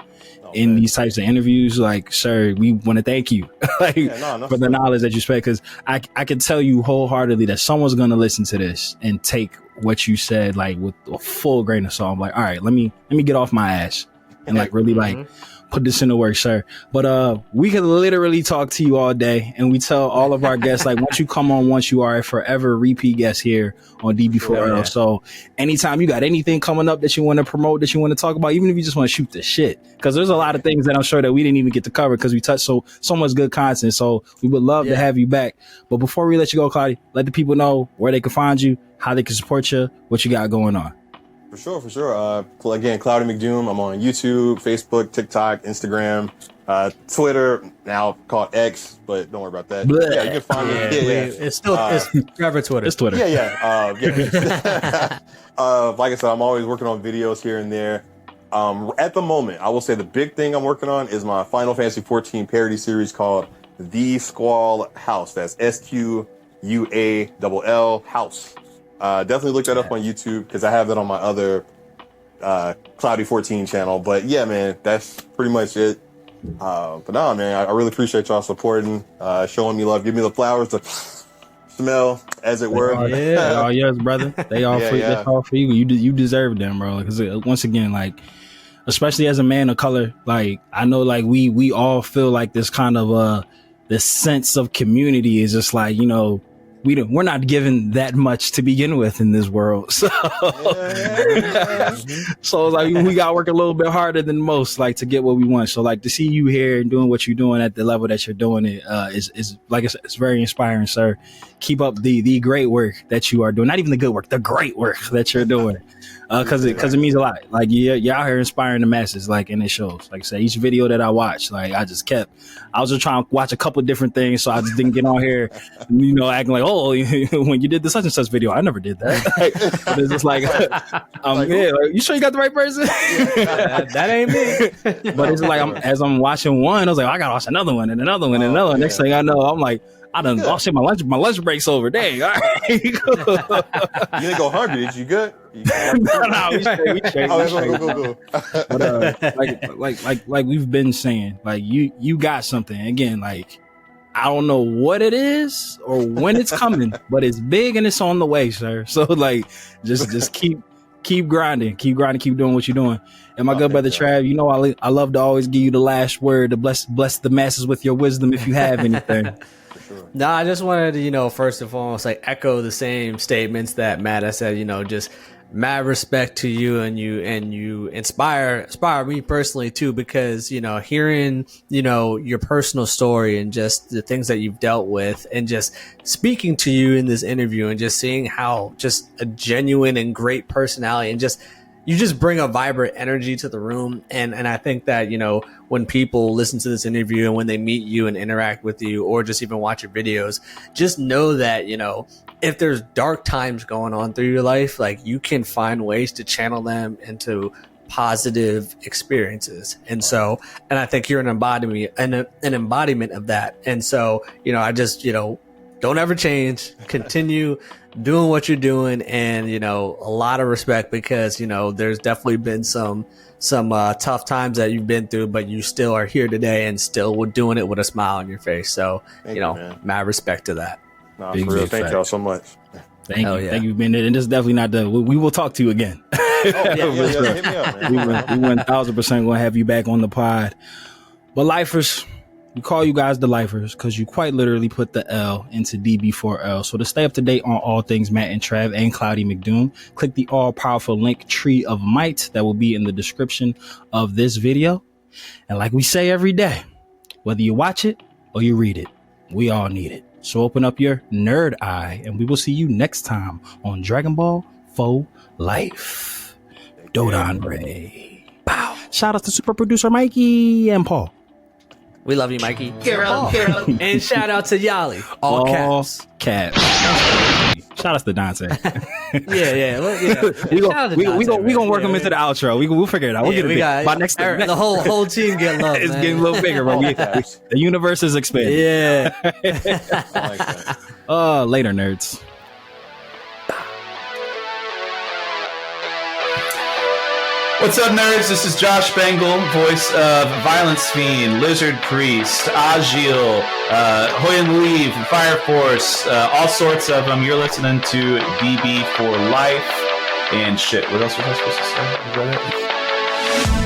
B: in these types of interviews, like, sir, we want to thank you for the knowledge that you spread, because I can tell you wholeheartedly that someone's going to listen to this and take what you said like with a full grain of salt. I'm like, all right, let me get off my ass and like really like put this into work, sir. But we could literally talk to you all day, and we tell all of our guests like, once you come on once, you are a forever repeat guest here on DB4L. Yeah. So anytime you got anything coming up that you want to promote, that you want to talk about, even if you just want to shoot the shit, because there's a lot of things that I'm sure that we didn't even get to cover because we touched so much good content. So we would love to have you back. But before we let you go, Cloudie, let the people know where they can find you, how they can support you, what you got going on.
D: For sure. Again, Cloudie McDoom. I'm on YouTube, Facebook, TikTok, Instagram, Twitter, now called X, but don't worry about that. Yeah, you can find me.
C: It's still it's forever Twitter.
B: It's Twitter.
D: Yeah. Like I said, I'm always working on videos here and there. At the moment, I will say the big thing I'm working on is my Final Fantasy 14 parody series called The Squall House. That's SQUALL House. Definitely look that up on YouTube because I have that on my other Cloudie 14 channel. But yeah, man, that's pretty much it. But nah, man, I really appreciate y'all supporting, showing me love, give me the flowers to smell, as it were.
B: Oh yes, brother. They all for That's all for you. You deserve them, bro. Because once again, like, especially as a man of color, like I know, like we all feel like this kind of this sense of community is just like, we're not given that much to begin with in this world. So, so it's like we got to work a little bit harder than most, like, to get what we want. So like to see you here and doing what you're doing at the level that you're doing it is like I said, it's very inspiring, sir. Keep up the great work that you are doing. Not even the good work, the great work that you're doing. Cause it means a lot. Like you're out here inspiring the masses, like, and it shows. Like I said, each video that I watched, like I was just trying to watch a couple of different things, so I just didn't get on here, acting like, oh, when you did the such and such video, I never did that. But it's just like, you sure you got the right person?
C: that ain't me.
B: But it's like as I'm watching one, I was like, I gotta watch another one and another one and another one. Next thing I know, I'm like, I done lost my lunch break's over. Dang, all right. You
D: didn't go hungry, did you? Good?
B: No, we straight.
D: Go.
B: But like we've been saying, like you got something. Again, like I don't know what it is or when it's coming, but it's big and it's on the way, sir. So like just keep grinding, keep doing what you're doing. And my good brother Trav, I love to always give you the last word to bless the masses with your wisdom if you have anything.
C: No, I just wanted to, first and foremost, like echo the same statements that Matt has said, just mad respect to you, and you inspire me personally too, because, you know, hearing, you know, your personal story and just the things that you've dealt with, and just speaking to you in this interview, and just seeing how just a genuine and great personality, and just you just bring a vibrant energy to the room. And I think that, you know, when people listen to this interview and when they meet you and interact with you, or just even watch your videos, just know that, you know, if there's dark times going on through your life, like, you can find ways to channel them into positive experiences. And so, and I think you're an embodiment of that. And so, you know, I just, you know, don't ever change, continue doing what you're doing. And, you know, a lot of respect, because, you know, there's definitely been some tough times that you've been through, but you still are here today and still doing it with a smile on your face. So,
D: Thank
C: you know,
D: man.
C: mad respect to that.
D: Nah, for real. Thank y'all so much.
B: Thank you.
C: Yeah.
B: Thank you for being there. And this is definitely not the, we will talk to you again.
D: Yeah, hit me up, man.
B: we 1000% gonna have you back on the pod. But lifers, we call you guys the lifers because you quite literally put the L into DB4L. So to stay up to date on all things Matt and Trav and Cloudie McDoom, click the all powerful link Tree of Might that will be in the description of this video. And like we say every day, whether you watch it or you read it, we all need it. So open up your nerd eye, and we will see you next time on Dragon Ball For Life. Dodon Ray. Bow. Shout out to super producer Mikey and Paul.
C: We love you, Mikey. Hero. And shout out to Yali. All caps.
B: Shout out to Dante.
C: Yeah.
B: We gonna work them into the outro. We'll figure it out. We'll get it by next time.
C: The whole team get love.
B: It's
C: man.
B: getting a little bigger, bro. The universe is expanding.
C: Yeah.
D: I like that.
B: Later, nerds.
E: What's up, nerds? This is Josh Bengal, voice of Violence Fiend, Lizard Priest, Agil, Hoyan Leave, Fire Force, all sorts of them. You're listening to DB4 Life and shit. What else was I supposed to say? Is that it?